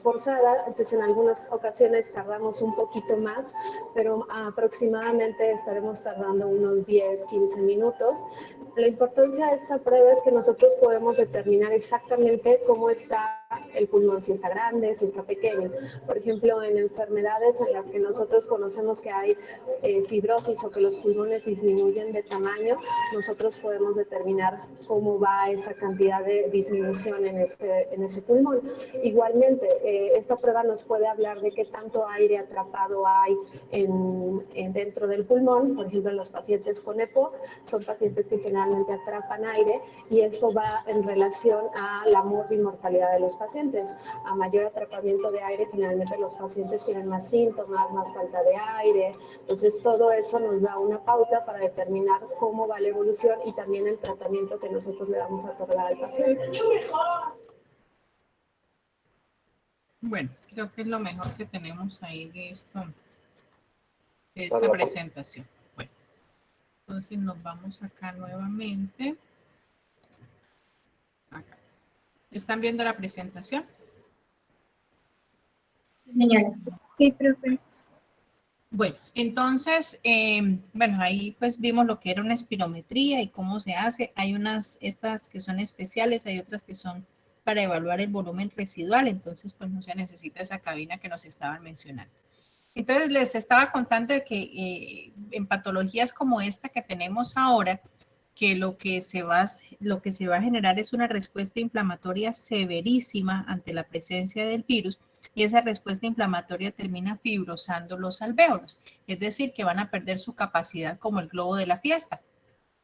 forzada, entonces en algunas ocasiones tardamos un poquito más, pero aproximadamente estaremos tardando unos 10, 15 minutos. La importancia de esta prueba es que nosotros podemos determinar exactamente cómo está el pulmón, si está grande, si está pequeño. Por ejemplo, en enfermedades en las que nosotros conocemos que hay fibrosis o que los pulmones disminuyen de tamaño, nosotros podemos determinar cómo va esa cantidad de disminución en ese pulmón. Igualmente, esta prueba nos puede hablar de qué tanto aire atrapado hay dentro del pulmón. Por ejemplo, en los pacientes con EPOC son pacientes que generalmente atrapan aire y esto va en relación a la morbimortalidad de los pacientes. A mayor atrapamiento de aire, generalmente los pacientes tienen más síntomas, más falta de aire. Entonces, todo eso nos da una pauta para determinar cómo va la evolución y también el tratamiento que nosotros le vamos a otorgar al paciente. Bueno, creo que es lo mejor que tenemos ahí de esto, de esta presentación. Bueno, entonces nos vamos acá nuevamente. Acá. ¿Están viendo la presentación? Señora. Sí, profe. Bueno, entonces, bueno, ahí pues vimos lo que era una espirometría y cómo se hace. Hay unas, estas que son especiales, hay otras que son para evaluar el volumen residual, entonces pues no se necesita esa cabina que nos estaban mencionando. Entonces les estaba contando de que en patologías como esta que tenemos ahora, que lo que se va a generar es una respuesta inflamatoria severísima ante la presencia del virus y esa respuesta inflamatoria termina fibrosando los alvéolos, es decir, que van a perder su capacidad como el globo de la fiesta.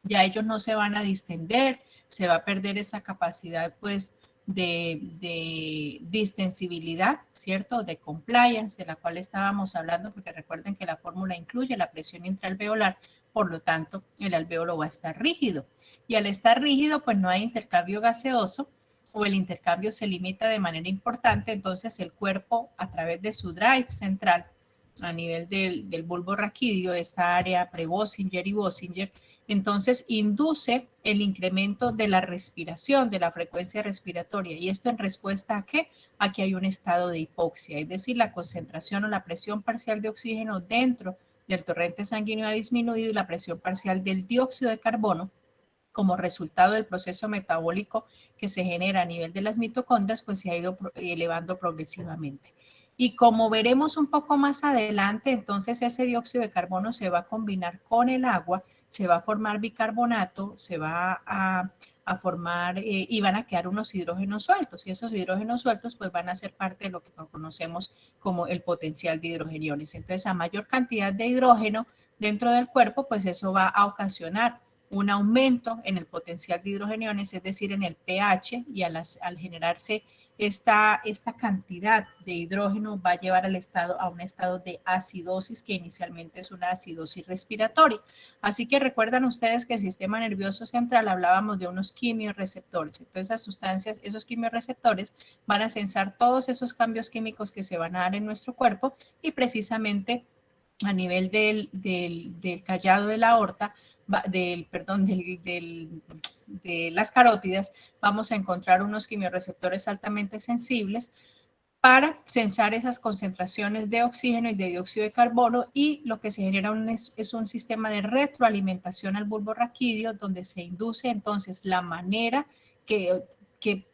Ya ellos no se van a distender, se va a perder esa capacidad pues de distensibilidad, ¿cierto? De compliance, de la cual estábamos hablando, porque recuerden que la fórmula incluye la presión intraalveolar, por lo tanto, el alvéolo va a estar rígido. Y al estar rígido, pues no hay intercambio gaseoso o el intercambio se limita de manera importante, entonces el cuerpo a través de su drive central a nivel del bulbo raquídeo, esta área pre-Bossinger y Bossinger, entonces induce el incremento de la respiración, de la frecuencia respiratoria. ¿Y esto en respuesta a qué? A que hay un estado de hipoxia, es decir, la concentración o la presión parcial de oxígeno dentro del torrente sanguíneo ha disminuido y la presión parcial del dióxido de carbono, como resultado del proceso metabólico que se genera a nivel de las mitocondrias, pues se ha ido elevando progresivamente. Y como veremos un poco más adelante, entonces ese dióxido de carbono se va a combinar con el agua, se va a formar bicarbonato, se va a formar y van a quedar unos hidrógenos sueltos. Y esos hidrógenos sueltos pues van a ser parte de lo que conocemos como el potencial de hidrogeniones. Entonces, a mayor cantidad de hidrógeno dentro del cuerpo, pues eso va a ocasionar un aumento en el potencial de hidrogeniones, es decir, en el pH, y al generarse esta cantidad de hidrógeno va a llevar a un estado de acidosis, que inicialmente es una acidosis respiratoria. Así que recuerdan ustedes que el sistema nervioso central hablábamos de unos quimiorreceptores. Entonces, esas sustancias, esos quimiorreceptores van a sensar todos esos cambios químicos que se van a dar en nuestro cuerpo, y precisamente a nivel del callado de la aorta, de las carótidas, vamos a encontrar unos quimiorreceptores altamente sensibles para sensar esas concentraciones de oxígeno y de dióxido de carbono, y lo que se genera es un sistema de retroalimentación al bulbo raquídeo, donde se induce entonces la manera que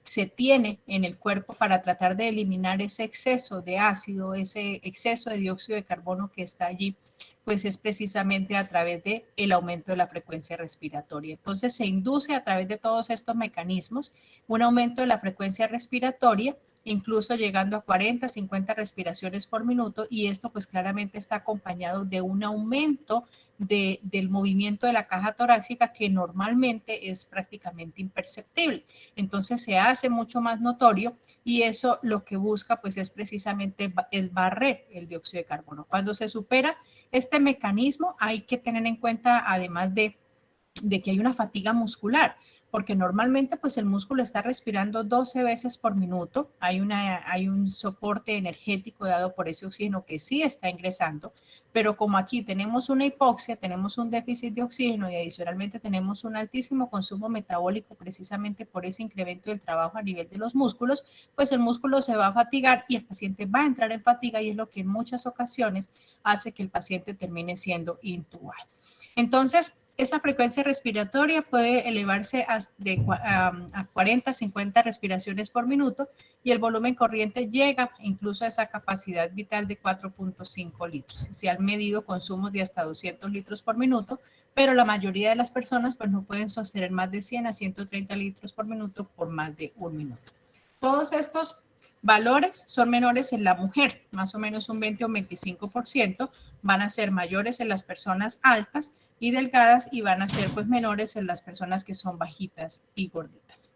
se tiene en el cuerpo para tratar de eliminar ese exceso de ácido, ese exceso de dióxido de carbono que está allí, pues es precisamente a través del aumento de la frecuencia respiratoria. Entonces se induce a través de todos estos mecanismos un aumento de la frecuencia respiratoria, incluso llegando a 40, 50 respiraciones por minuto, y esto pues claramente está acompañado de un aumento del movimiento de la caja torácica, que normalmente es prácticamente imperceptible. Entonces se hace mucho más notorio, y eso lo que busca pues es precisamente barrer el dióxido de carbono. Cuando se supera este mecanismo, hay que tener en cuenta, además de que hay una fatiga muscular, porque normalmente pues el músculo está respirando 12 veces por minuto, hay un soporte energético dado por ese oxígeno que sí está ingresando, pero como aquí tenemos una hipoxia, tenemos un déficit de oxígeno y adicionalmente tenemos un altísimo consumo metabólico precisamente por ese incremento del trabajo a nivel de los músculos, pues el músculo se va a fatigar y el paciente va a entrar en fatiga, y es lo que en muchas ocasiones hace que el paciente termine siendo intubado. Entonces, esa frecuencia respiratoria puede elevarse a 40, 50 respiraciones por minuto, y el volumen corriente llega incluso a esa capacidad vital de 4.5 litros. Se han medido consumos de hasta 200 litros por minuto, pero la mayoría de las personas pues no pueden sostener más de 100 a 130 litros por minuto por más de un minuto. Todos estos valores son menores en la mujer, más o menos un 20 o 25%, van a ser mayores en las personas altas y delgadas, y van a ser pues menores en las personas que son bajitas y gorditas.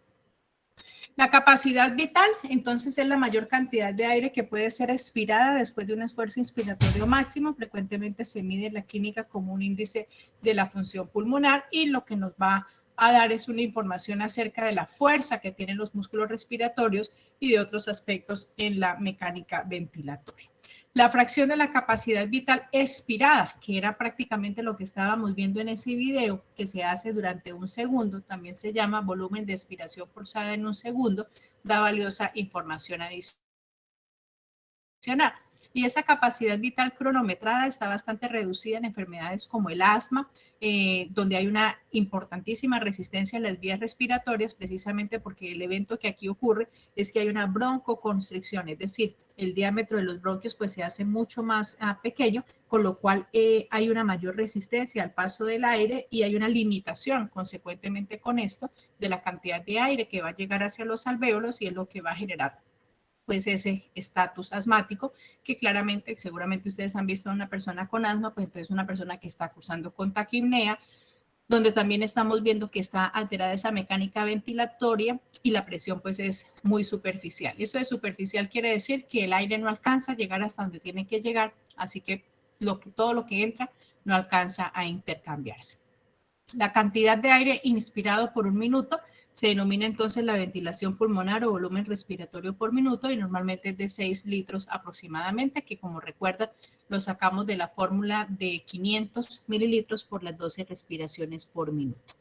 La capacidad vital, entonces, es la mayor cantidad de aire que puede ser expirada después de un esfuerzo inspiratorio máximo. Frecuentemente se mide en la clínica como un índice de la función pulmonar, y lo que nos va a dar es una información acerca de la fuerza que tienen los músculos respiratorios y de otros aspectos en la mecánica ventilatoria. La fracción de la capacidad vital expirada, que era prácticamente lo que estábamos viendo en ese video, que se hace durante un segundo, también se llama volumen de expiración forzada en un segundo, da valiosa información adicional. Y esa capacidad vital cronometrada está bastante reducida en enfermedades como el asma, donde hay una importantísima resistencia en las vías respiratorias, precisamente porque el evento que aquí ocurre es que hay una broncoconstricción, es decir, el diámetro de los bronquios pues se hace mucho más pequeño, con lo cual hay una mayor resistencia al paso del aire, y hay una limitación consecuentemente con esto de la cantidad de aire que va a llegar hacia los alvéolos, y es lo que va a generar pues ese estatus asmático, que claramente, seguramente ustedes han visto a una persona con asma, pues entonces una persona que está cursando con taquipnea, donde también estamos viendo que está alterada esa mecánica ventilatoria, y la presión pues es muy superficial. Eso de superficial quiere decir que el aire no alcanza a llegar hasta donde tiene que llegar, así que todo lo que entra no alcanza a intercambiarse. La cantidad de aire inspirado por un minuto Se denomina entonces la ventilación pulmonar o volumen respiratorio por minuto y normalmente es de 6 litros aproximadamente, que como recuerdan lo sacamos de la fórmula de 500 mililitros por las 12 respiraciones por minuto.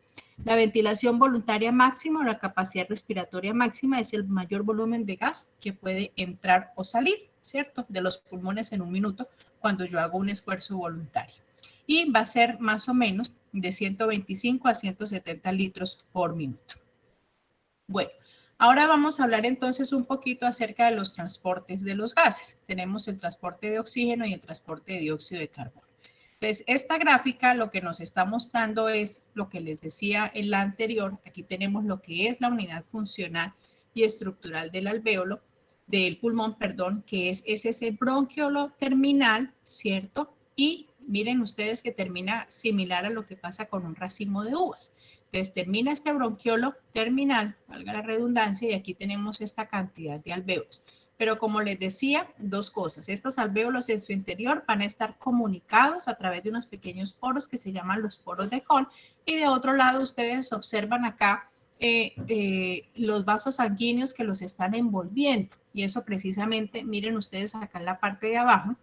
La ventilación voluntaria máxima o la capacidad respiratoria máxima es el mayor volumen de gas que puede entrar o salir, ¿cierto? De los pulmones en un minuto cuando yo hago un esfuerzo voluntario. Y va a ser más o menos de 125 a 170 litros por minuto. Bueno, ahora vamos a hablar entonces un poquito acerca de los transportes de los gases. Tenemos el transporte de oxígeno y el transporte de dióxido de carbono. Entonces, esta gráfica lo que nos está mostrando es lo que les decía en la anterior. Aquí tenemos lo que es la unidad funcional y estructural del alvéolo, del pulmón, perdón, que es ese bronquiolo terminal, ¿cierto? Y miren ustedes que termina similar a lo que pasa con un racimo de uvas. Entonces, termina este bronquiolo terminal, valga la redundancia, y aquí tenemos esta cantidad de alvéolos. Pero como les decía, dos cosas. Estos alvéolos en su interior van a estar comunicados a través de unos pequeños poros que se llaman los poros de Kohn. Y de otro lado, ustedes observan acá los vasos sanguíneos que los están envolviendo. Y eso precisamente, miren ustedes acá en la parte de abajo,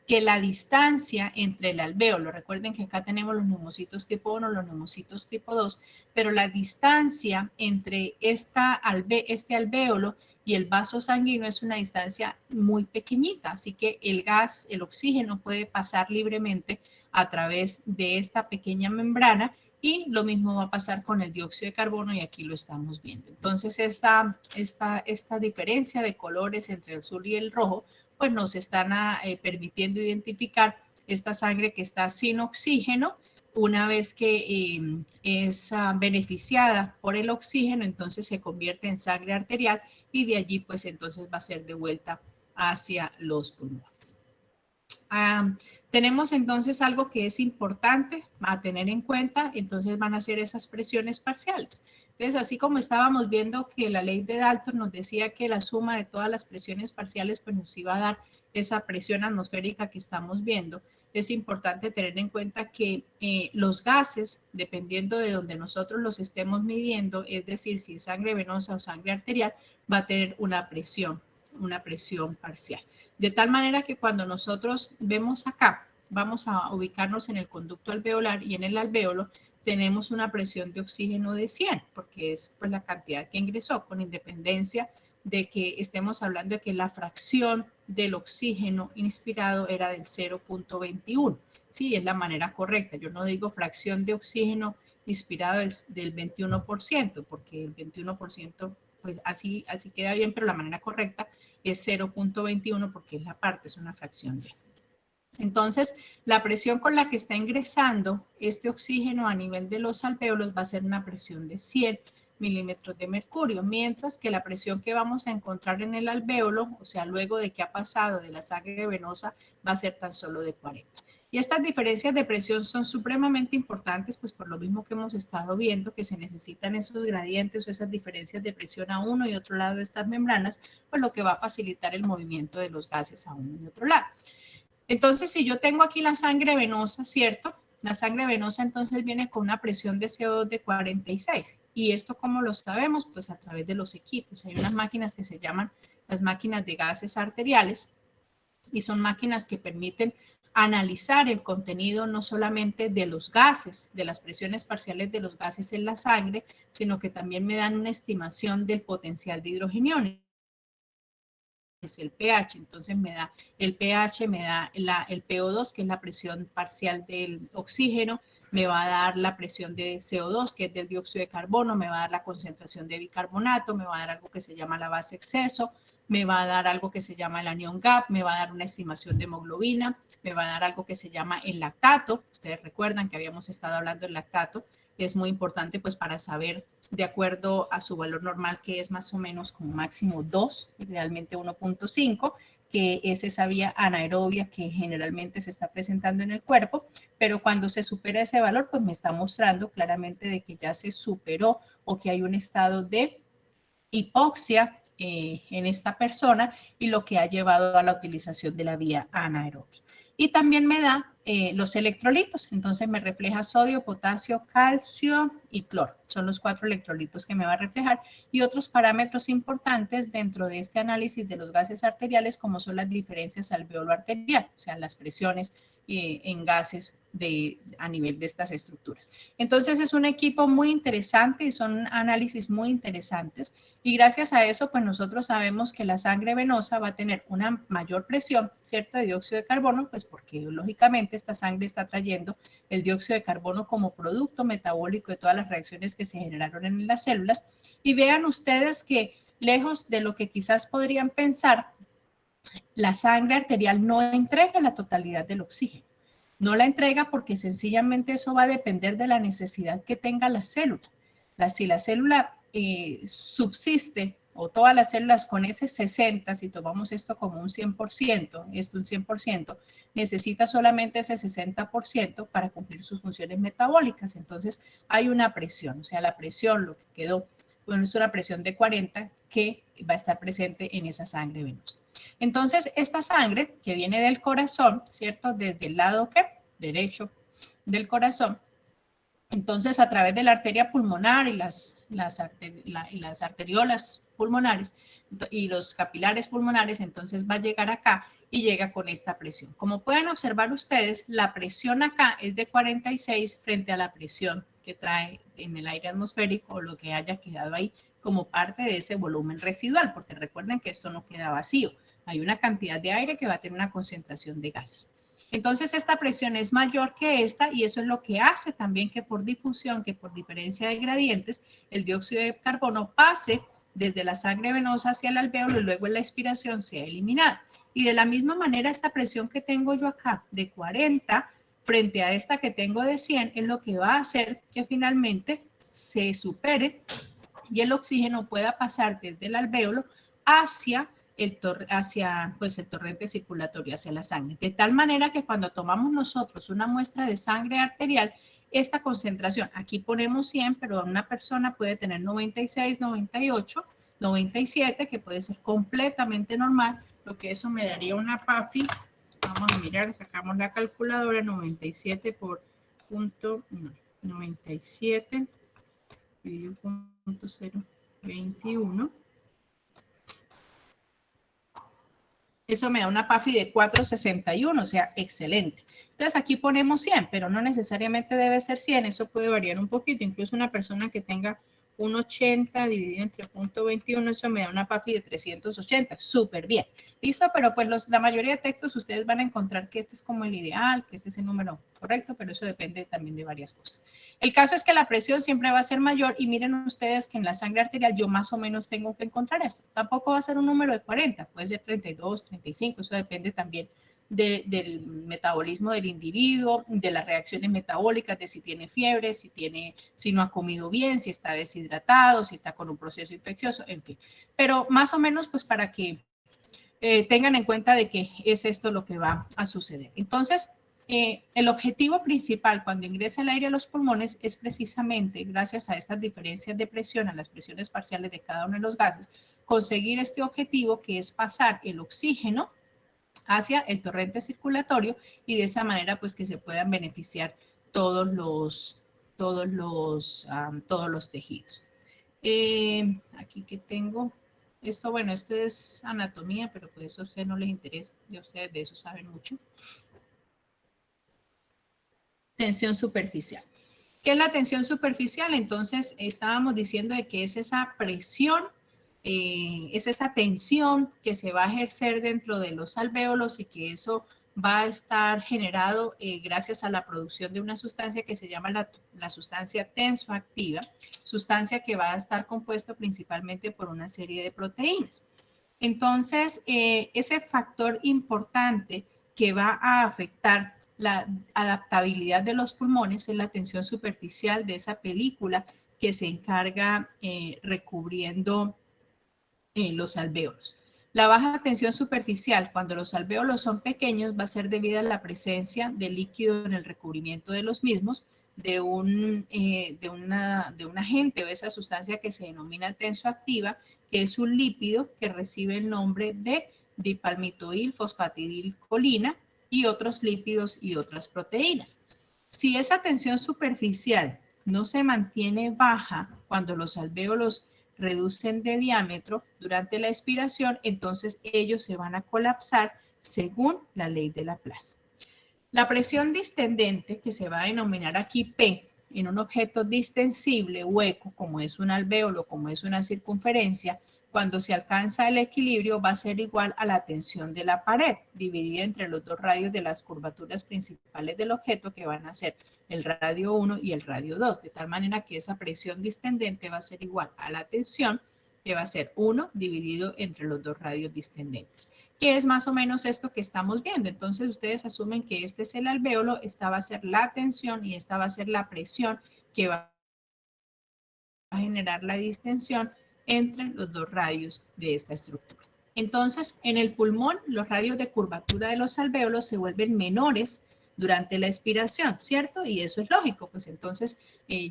que la distancia entre el alvéolo, recuerden que acá tenemos los neumocitos tipo 1, los neumocitos tipo 2, pero la distancia entre este alvéolo y el vaso sanguíneo es una distancia muy pequeñita, así que el gas, el oxígeno puede pasar libremente a través de esta pequeña membrana y lo mismo va a pasar con el dióxido de carbono y aquí lo estamos viendo. Entonces esta diferencia de colores entre el azul y el rojo pues nos están permitiendo identificar esta sangre que está sin oxígeno. Una vez que es beneficiada por el oxígeno, entonces se convierte en sangre arterial y de allí pues entonces va a ser de vuelta hacia los pulmones. Tenemos entonces algo que es importante a tener en cuenta, entonces van a ser esas presiones parciales. Entonces, así como estábamos viendo que la ley de Dalton nos decía que la suma de todas las presiones parciales pues nos iba a dar esa presión atmosférica que estamos viendo, es importante tener en cuenta que los gases, dependiendo de donde nosotros los estemos midiendo, es decir, si es sangre venosa o sangre arterial, va a tener una presión parcial. De tal manera que cuando nosotros vemos acá, vamos a ubicarnos en el conducto alveolar y en el alvéolo, tenemos una presión de oxígeno de 100, porque es pues, la cantidad que ingresó, con independencia de que estemos hablando de que la fracción del oxígeno inspirado era del 0.21. Sí, es la manera correcta. Yo no digo fracción de oxígeno inspirado del 21%, porque el 21%, pues así queda bien, pero la manera correcta es 0.21 porque es la parte, es una fracción de. Entonces, la presión con la que está ingresando este oxígeno a nivel de los alvéolos va a ser una presión de 100 milímetros de mercurio, mientras que la presión que vamos a encontrar en el alvéolo, o sea, luego de que ha pasado de la sangre venosa, va a ser tan solo de 40. Y estas diferencias de presión son supremamente importantes, pues por lo mismo que hemos estado viendo, que se necesitan esos gradientes o esas diferencias de presión a uno y otro lado de estas membranas, pues lo que va a facilitar el movimiento de los gases a uno y otro lado. Entonces, si yo tengo aquí la sangre venosa, ¿cierto? La sangre venosa entonces viene con una presión de CO2 de 46. ¿Y esto cómo lo sabemos? Pues a través de los equipos. Hay unas máquinas que se llaman las máquinas de gases arteriales y son máquinas que permiten analizar el contenido no solamente de los gases, de las presiones parciales de los gases en la sangre, sino que también me dan una estimación del potencial de hidrogenión. Es el pH, entonces me da el pH, me da el PO2, que es la presión parcial del oxígeno, me va a dar la presión de CO2, que es del dióxido de carbono, me va a dar la concentración de bicarbonato, me va a dar algo que se llama la base exceso, me va a dar algo que se llama el anión gap, me va a dar una estimación de hemoglobina, me va a dar algo que se llama el lactato. Ustedes recuerdan que habíamos estado hablando del lactato, es muy importante pues para saber de acuerdo a su valor normal, que es más o menos como máximo 2, idealmente 1.5, que es esa vía anaerobia que generalmente se está presentando en el cuerpo, pero cuando se supera ese valor pues me está mostrando claramente de que ya se superó o que hay un estado de hipoxia en esta persona y lo que ha llevado a la utilización de la vía anaerobia. Y también me da los electrolitos. Entonces me refleja sodio, potasio, calcio y cloro. Son los 4 electrolitos que me va a reflejar. Y otros parámetros importantes dentro de este análisis de los gases arteriales, como son las diferencias alveolo arterial, o sea, las presiones en gases a nivel de estas estructuras. Entonces es un equipo muy interesante y son análisis muy interesantes, y gracias a eso pues nosotros sabemos que la sangre venosa va a tener una mayor presión, ¿cierto?, de dióxido de carbono, pues porque lógicamente esta sangre está trayendo el dióxido de carbono como producto metabólico de todas las reacciones que se generaron en las células. Y vean ustedes que lejos de lo que quizás podrían pensar, la sangre arterial no entrega la totalidad del oxígeno. No la entrega porque sencillamente eso va a depender de la necesidad que tenga la célula. Si la célula subsiste, o todas las células con ese 60, si tomamos esto como un 100%, esto un 100%, necesita solamente ese 60% para cumplir sus funciones metabólicas. Entonces hay una presión, o sea, la presión, lo que quedó, bueno, es una presión de 40 que va a estar presente en esa sangre venosa. Entonces, esta sangre que viene del corazón, ¿cierto? Desde el lado derecho del corazón, entonces a través de la arteria pulmonar y las arteriolas pulmonares y los capilares pulmonares, entonces va a llegar acá y llega con esta presión. Como pueden observar ustedes, la presión acá es de 46 frente a la presión que trae en el aire atmosférico o lo que haya quedado ahí como parte de ese volumen residual, porque recuerden que esto no queda vacío. Hay una cantidad de aire que va a tener una concentración de gases. Entonces esta presión es mayor que esta, y eso es lo que hace también que por difusión, que por diferencia de gradientes, el dióxido de carbono pase desde la sangre venosa hacia el alvéolo y luego en la expiración sea eliminada. Y de la misma manera esta presión que tengo yo acá de 40 frente a esta que tengo de 100 es lo que va a hacer que finalmente se supere y el oxígeno pueda pasar desde el alvéolo hacia el torrente circulatorio, hacia la sangre. De tal manera que cuando tomamos nosotros una muestra de sangre arterial, esta concentración, aquí ponemos 100, pero una persona puede tener 96, 98, 97, que puede ser completamente normal, lo que eso me daría una PAFI. Vamos a mirar, sacamos la calculadora, 97 por punto, no, 97 dividido por 0.21. Eso me da una PAFI de 4.61, o sea, excelente. Entonces aquí ponemos 100, pero no necesariamente debe ser 100, eso puede variar un poquito. Incluso una persona que tenga un 80 dividido entre 0.21, eso me da una PAFI de 380, súper bien. ¿Listo? Pero pues la mayoría de textos ustedes van a encontrar que este es como el ideal, que este es el número correcto, pero eso depende también de varias cosas. El caso es que la presión siempre va a ser mayor, y miren ustedes que en la sangre arterial yo más o menos tengo que encontrar esto. Tampoco va a ser un número de 40, puede ser 32, 35, eso depende también del metabolismo del individuo, de las reacciones metabólicas, de si tiene fiebre, si no ha comido bien, si está deshidratado, si está con un proceso infeccioso, en fin. Pero más o menos pues para que tengan en cuenta de que es esto lo que va a suceder. Entonces, el objetivo principal cuando ingresa el aire a los pulmones es precisamente, gracias a estas diferencias de presión, a las presiones parciales de cada uno de los gases, conseguir este objetivo que es pasar el oxígeno hacia el torrente circulatorio, y de esa manera pues que se puedan beneficiar todos los tejidos. Aquí que tengo esto, bueno, esto es anatomía, pero por eso a ustedes no les interesa, ya ustedes de eso saben mucho. Tensión superficial. ¿Qué es la tensión superficial? Entonces estábamos diciendo de que es esa presión, es esa tensión que se va a ejercer dentro de los alvéolos, y que eso va a estar generado gracias a la producción de una sustancia que se llama la sustancia tensoactiva, sustancia que va a estar compuesto principalmente por una serie de proteínas. Entonces, ese factor importante que va a afectar la adaptabilidad de los pulmones es la tensión superficial de esa película que se encarga recubriendo los alvéolos. La baja tensión superficial, cuando los alvéolos son pequeños, va a ser debida a la presencia de líquido en el recubrimiento de los mismos, de un agente o esa sustancia que se denomina tensoactiva, que es un lípido que recibe el nombre de dipalmitoil fosfatidilcolina, y otros lípidos y otras proteínas. Si esa tensión superficial no se mantiene baja cuando los alvéolos reducen de diámetro durante la expiración, entonces ellos se van a colapsar según la ley de Laplace. La presión distendente, que se va a denominar aquí P, en un objeto distensible, hueco, como es un alvéolo, como es una circunferencia, cuando se alcanza el equilibrio va a ser igual a la tensión de la pared, dividida entre los dos radios de las curvaturas principales del objeto, que van a ser el radio 1 y el radio 2, de tal manera que esa presión distendente va a ser igual a la tensión, que va a ser 1 dividido entre los dos radios distendentes, que es más o menos esto que estamos viendo. Entonces ustedes asumen que este es el alvéolo, esta va a ser la tensión y esta va a ser la presión que va a generar la distensión entre los dos radios de esta estructura. Entonces, en el pulmón, los radios de curvatura de los alvéolos se vuelven menores durante la expiración, ¿cierto? Y eso es lógico, pues entonces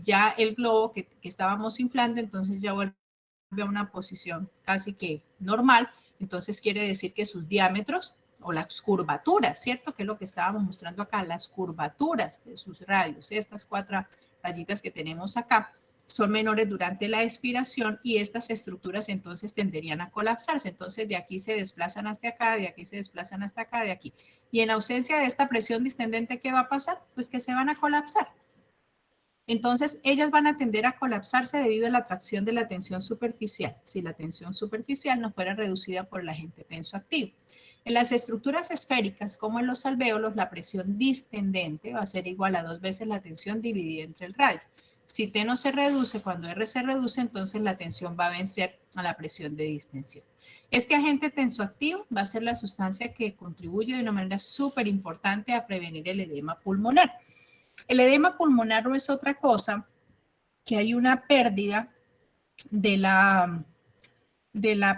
ya el globo que estábamos inflando, entonces ya vuelve a una posición casi que normal, entonces quiere decir que sus diámetros o las curvaturas, ¿cierto? Que es lo que estábamos mostrando acá, las curvaturas de sus radios, estas 4 rayitas que tenemos acá, son menores durante la expiración y estas estructuras entonces tenderían a colapsarse. Entonces de aquí se desplazan hasta acá, de aquí se desplazan hasta acá, de aquí. Y en ausencia de esta presión distendente, ¿qué va a pasar? Pues que se van a colapsar. Entonces ellas van a tender a colapsarse debido a la atracción de la tensión superficial, si la tensión superficial no fuera reducida por el agente tensoactivo. En las estructuras esféricas, como en los alvéolos, la presión distendente va a ser igual a 2 veces la tensión dividida entre el radio. Si T no se reduce, cuando R se reduce, entonces la tensión va a vencer a la presión de distensión. Este agente tensoactivo va a ser la sustancia que contribuye de una manera súper importante a prevenir el edema pulmonar. El edema pulmonar no es otra cosa que hay una pérdida de la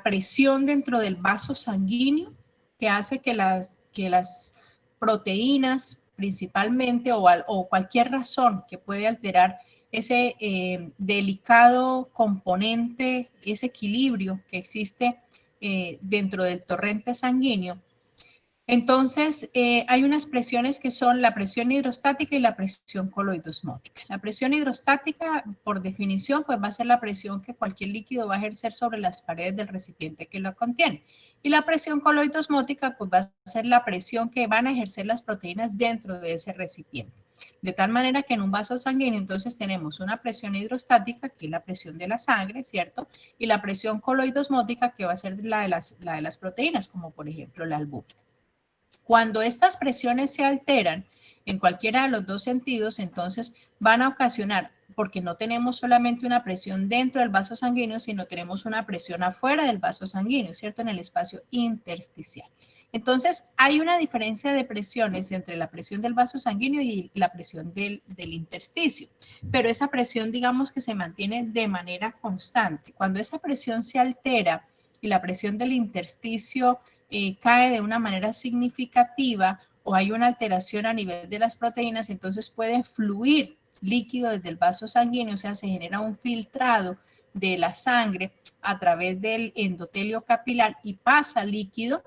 presión dentro del vaso sanguíneo que hace que las proteínas principalmente o cualquier razón que puede alterar ese delicado componente, ese equilibrio que existe dentro del torrente sanguíneo. Entonces, hay unas presiones que son la presión hidrostática y la presión coloidosmótica. La presión hidrostática, por definición, pues va a ser la presión que cualquier líquido va a ejercer sobre las paredes del recipiente que lo contiene. Y la presión coloidosmótica, pues va a ser la presión que van a ejercer las proteínas dentro de ese recipiente. De tal manera que en un vaso sanguíneo entonces tenemos una presión hidrostática, que es la presión de la sangre, ¿cierto? Y la presión coloidosmótica, que va a ser la de las proteínas, como por ejemplo la albúmina. Cuando estas presiones se alteran en cualquiera de los dos sentidos, entonces van a ocasionar, porque no tenemos solamente una presión dentro del vaso sanguíneo, sino tenemos una presión afuera del vaso sanguíneo, ¿cierto? En el espacio intersticial. Entonces, hay una diferencia de presiones entre la presión del vaso sanguíneo y la presión del intersticio, pero esa presión, digamos que se mantiene de manera constante. Cuando esa presión se altera y la presión del intersticio cae de una manera significativa o hay una alteración a nivel de las proteínas, entonces puede fluir líquido desde el vaso sanguíneo, o sea, se genera un filtrado de la sangre a través del endotelio capilar y pasa líquido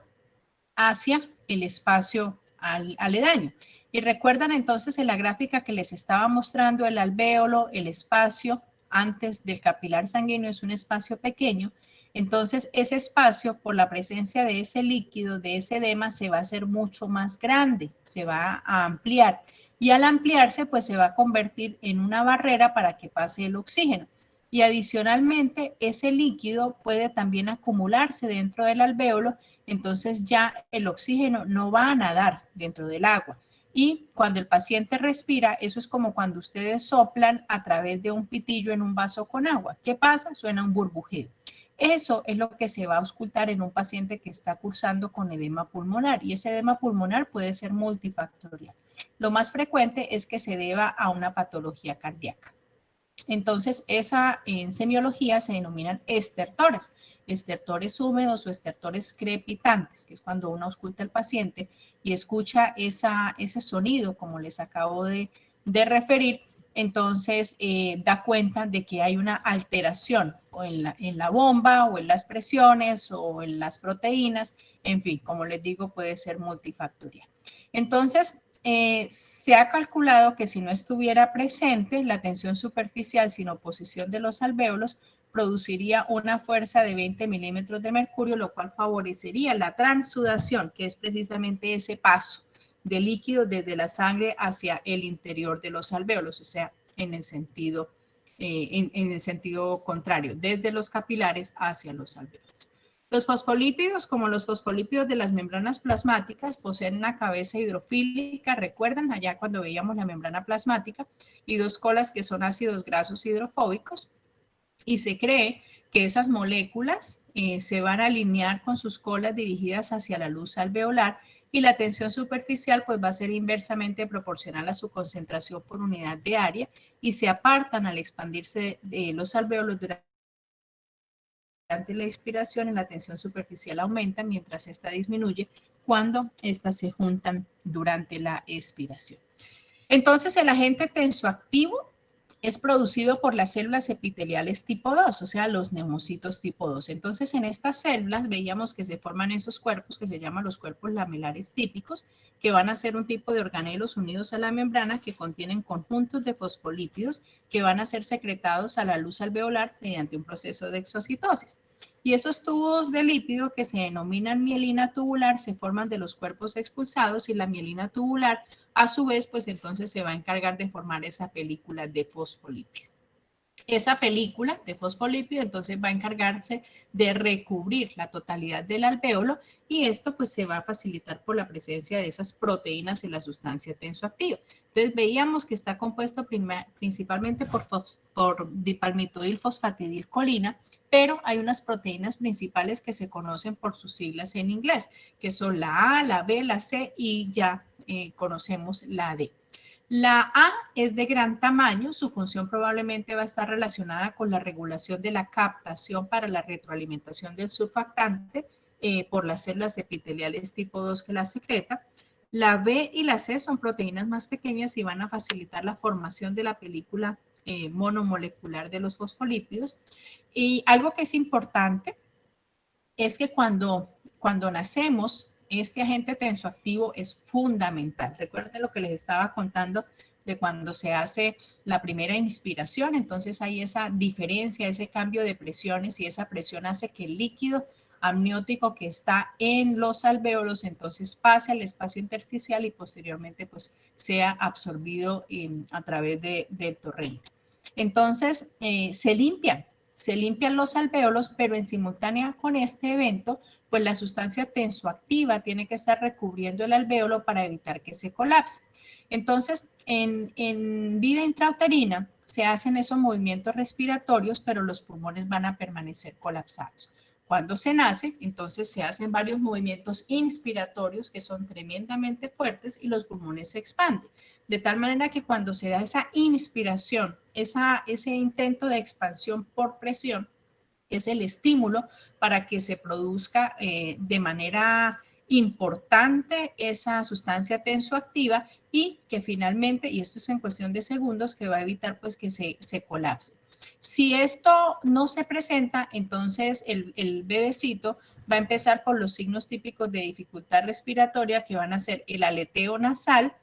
hacia el espacio aledaño. Y recuerdan entonces en la gráfica que les estaba mostrando el alvéolo, el espacio antes del capilar sanguíneo es un espacio pequeño. Entonces ese espacio, por la presencia de ese líquido, de ese edema, se va a hacer mucho más grande, se va a ampliar. Y al ampliarse, pues se va a convertir en una barrera para que pase el oxígeno. Y adicionalmente, ese líquido puede también acumularse dentro del alvéolo, entonces ya el oxígeno no va a nadar dentro del agua. Y cuando el paciente respira, eso es como cuando ustedes soplan a través de un pitillo en un vaso con agua. ¿Qué pasa? Suena un burbujeo. Eso es lo que se va a auscultar en un paciente que está cursando con edema pulmonar y ese edema pulmonar puede ser multifactorial. Lo más frecuente es que se deba a una patología cardíaca. Entonces, en semiología se denominan estertores, estertores húmedos o estertores crepitantes, que es cuando uno ausculta al paciente y escucha ese sonido, como les acabo de referir, entonces da cuenta de que hay una alteración o en la bomba o en las presiones o en las proteínas, en fin, como les digo, puede ser multifactorial. Entonces, se ha calculado que si no estuviera presente la tensión superficial sin oposición de los alvéolos, produciría una fuerza de 20 milímetros de mercurio, lo cual favorecería la transsudación, que es precisamente ese paso de líquido desde la sangre hacia el interior de los alvéolos, o sea, en el sentido contrario, desde los capilares hacia los alvéolos. Los fosfolípidos, como los fosfolípidos de las membranas plasmáticas, poseen una cabeza hidrofílica, recuerdan allá cuando veíamos la membrana plasmática, y dos colas que son ácidos grasos hidrofóbicos, y se cree que esas moléculas se van a alinear con sus colas dirigidas hacia la luz alveolar, y la tensión superficial pues va a ser inversamente proporcional a su concentración por unidad de área, y se apartan al expandirse de los alvéolos durante la inspiración, y la tensión superficial aumenta mientras esta disminuye cuando estas se juntan durante la expiración. Entonces, el agente tensoactivo es producido por las células epiteliales tipo 2, o sea, los neumocitos tipo 2. Entonces, en estas células veíamos que se forman esos cuerpos que se llaman los cuerpos lamelares típicos, que van a ser un tipo de organelos unidos a la membrana que contienen conjuntos de fosfolípidos que van a ser secretados a la luz alveolar mediante un proceso de exocitosis. Y esos tubos de lípido que se denominan mielina tubular se forman de los cuerpos expulsados, y la mielina tubular a su vez pues entonces se va a encargar de formar esa película de fosfolípido. Esa película de fosfolípido entonces va a encargarse de recubrir la totalidad del alvéolo, y esto pues se va a facilitar por la presencia de esas proteínas en la sustancia tensoactiva. Entonces veíamos que está compuesto principalmente por dipalmitoilfosfatidilcolina, pero hay unas proteínas principales que se conocen por sus siglas en inglés, que son la A, la B, la C y ya conocemos la D. La A es de gran tamaño, su función probablemente va a estar relacionada con la regulación de la captación para la retroalimentación del surfactante por las células epiteliales tipo 2 que la secreta. La B y la C son proteínas más pequeñas y van a facilitar la formación de la película monomolecular de los fosfolípidos. Y algo que es importante es que cuando nacemos, este agente tensoactivo es fundamental. Recuerden lo que les estaba contando de cuando se hace la primera inspiración, entonces hay esa diferencia, ese cambio de presiones, y esa presión hace que el líquido amniótico que está en los alvéolos entonces pase al espacio intersticial y posteriormente pues sea absorbido a través del torrente. Entonces se limpian los alvéolos, pero en simultánea con este evento, pues la sustancia tensoactiva tiene que estar recubriendo el alvéolo para evitar que se colapse. Entonces, en vida intrauterina se hacen esos movimientos respiratorios, pero los pulmones van a permanecer colapsados. Cuando se nace, entonces se hacen varios movimientos inspiratorios que son tremendamente fuertes y los pulmones se expanden. De tal manera que cuando se da esa inspiración, ese intento de expansión por presión, es el estímulo para que se produzca de manera importante esa sustancia tensoactiva, y que finalmente, y esto es en cuestión de segundos, que va a evitar pues que se colapse. Si esto no se presenta, entonces el bebecito va a empezar por los signos típicos de dificultad respiratoria, que van a ser el aleteo nasal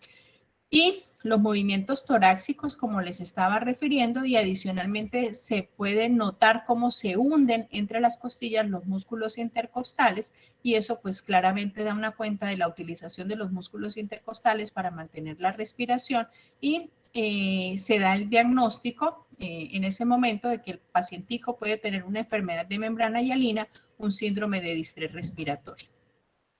y los movimientos torácicos, como les estaba refiriendo, y adicionalmente se puede notar cómo se hunden entre las costillas los músculos intercostales, y eso pues claramente da una cuenta de la utilización de los músculos intercostales para mantener la respiración, y se da el diagnóstico en ese momento de que el pacientico puede tener una enfermedad de membrana hialina, un síndrome de distrés respiratorio.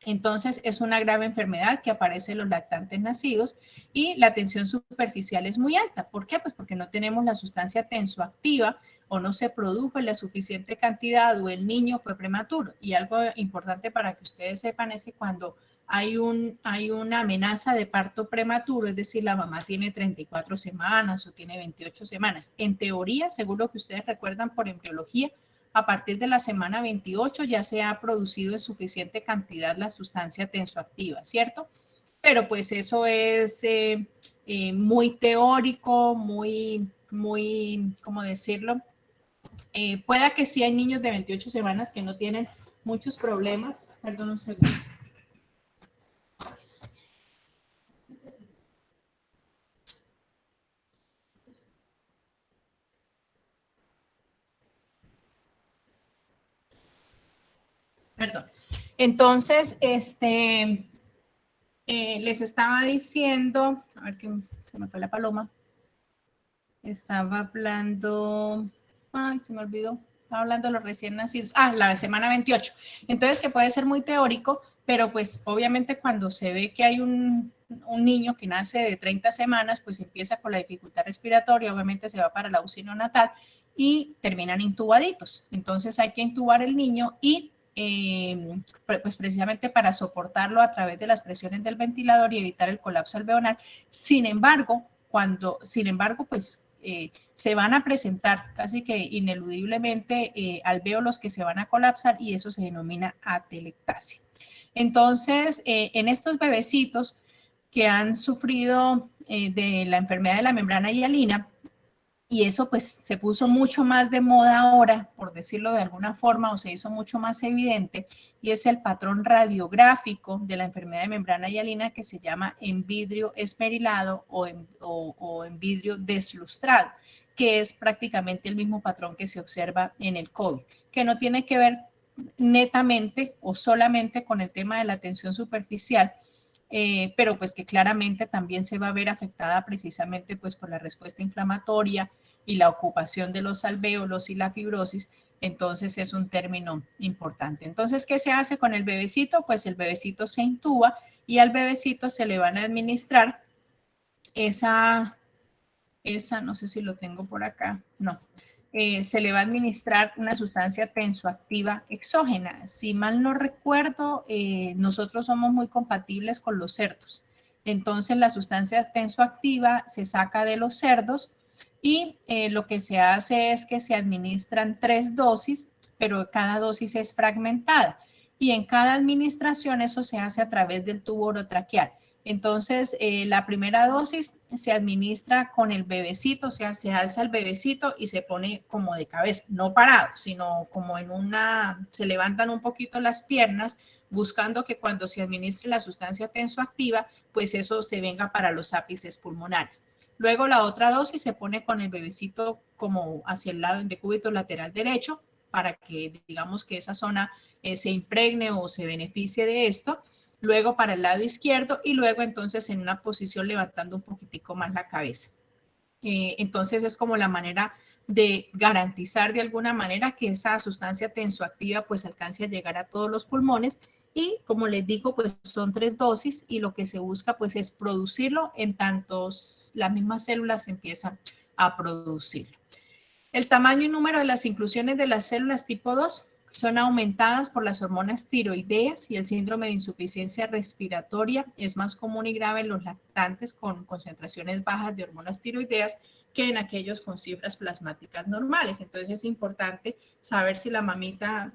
Entonces, es una grave enfermedad que aparece en los lactantes nacidos, y la tensión superficial es muy alta. ¿Por qué? Pues porque no tenemos la sustancia tensoactiva, o no se produjo en la suficiente cantidad, o el niño fue prematuro. Y algo importante para que ustedes sepan es que cuando hay una amenaza de parto prematuro, es decir, la mamá tiene 34 semanas o tiene 28 semanas, en teoría, según lo que ustedes recuerdan por embriología, a partir de la semana 28 ya se ha producido en suficiente cantidad la sustancia tensoactiva, ¿cierto? Pero pues eso es muy teórico, muy, ¿cómo decirlo? Pueda que sí hay niños de 28 semanas que no tienen muchos problemas. Perdón un segundo. Perdón. Entonces, les estaba diciendo, a ver que se me fue la paloma. Estaba hablando, ay, se me olvidó. Estaba hablando de los recién nacidos. La semana 28. Entonces, que puede ser muy teórico, pero pues obviamente cuando se ve que hay un niño que nace de 30 semanas, pues empieza con la dificultad respiratoria, obviamente se va para la UCI neonatal y terminan intubaditos. Entonces hay que intubar el niño y pues precisamente para soportarlo a través de las presiones del ventilador y evitar el colapso alveolar. Sin embargo, pues se van a presentar casi que ineludiblemente alvéolos que se van a colapsar y eso se denomina atelectasia. Entonces, en estos bebecitos que han sufrido de la enfermedad de la membrana hialina, y eso pues se puso mucho más de moda ahora, por decirlo de alguna forma, o se hizo mucho más evidente, y es el patrón radiográfico de la enfermedad de membrana hialina que se llama envidrio esmerilado o envidrio deslustrado, que es prácticamente el mismo patrón que se observa en el COVID, que no tiene que ver netamente o solamente con el tema de la tensión superficial, pero pues que claramente también se va a ver afectada precisamente pues por la respuesta inflamatoria y la ocupación de los alvéolos y la fibrosis. Entonces es un término importante. Entonces, ¿qué se hace con el bebecito? Pues el bebecito se intuba y al bebecito se le van a administrar esa no sé si lo tengo por acá, no. Se le va a administrar una sustancia tensoactiva exógena. Si mal no recuerdo, nosotros somos muy compatibles con los cerdos. Entonces, la sustancia tensoactiva se saca de los cerdos y lo que se hace es que se administran 3 dosis, pero cada dosis es fragmentada. Y en cada administración eso se hace a través del tubo orotraqueal. Entonces, la primera dosis se administra con el bebecito, o sea, se alza el bebecito y se pone como de cabeza, no parado, sino como se levantan un poquito las piernas, buscando que cuando se administre la sustancia tensoactiva, pues eso se venga para los ápices pulmonares. Luego la otra dosis se pone con el bebecito como hacia el lado en decúbito lateral derecho, para que digamos que esa zona se impregne o se beneficie de esto. Luego para el lado izquierdo y luego entonces en una posición levantando un poquitico más la cabeza. Entonces es como la manera de garantizar de alguna manera que esa sustancia tensoactiva pues alcance a llegar a todos los pulmones y como les digo pues son 3 dosis y lo que se busca pues es producirlo en tanto las mismas células empiezan a producirlo. El tamaño y número de las inclusiones de las células tipo 2 son aumentadas por las hormonas tiroideas y el síndrome de insuficiencia respiratoria es más común y grave en los lactantes con concentraciones bajas de hormonas tiroideas que en aquellos con cifras plasmáticas normales. Entonces es importante saber si la mamita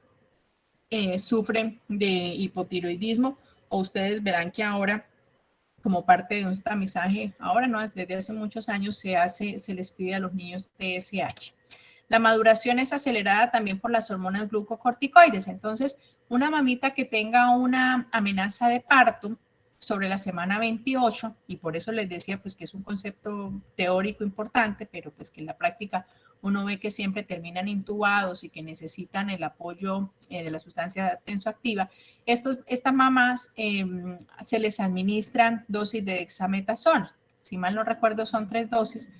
sufre de hipotiroidismo o ustedes verán que ahora como parte de un tamizaje, ahora no, desde hace muchos años se les pide a los niños TSH. La maduración es acelerada también por las hormonas glucocorticoides. Entonces, una mamita que tenga una amenaza de parto sobre la semana 28, y por eso les decía pues que es un concepto teórico importante, pero pues que en la práctica uno ve que siempre terminan intubados y que necesitan el apoyo de la sustancia tensoactiva. Estas mamás se les administran dosis de dexametasona. Si mal no recuerdo son 3 dosis,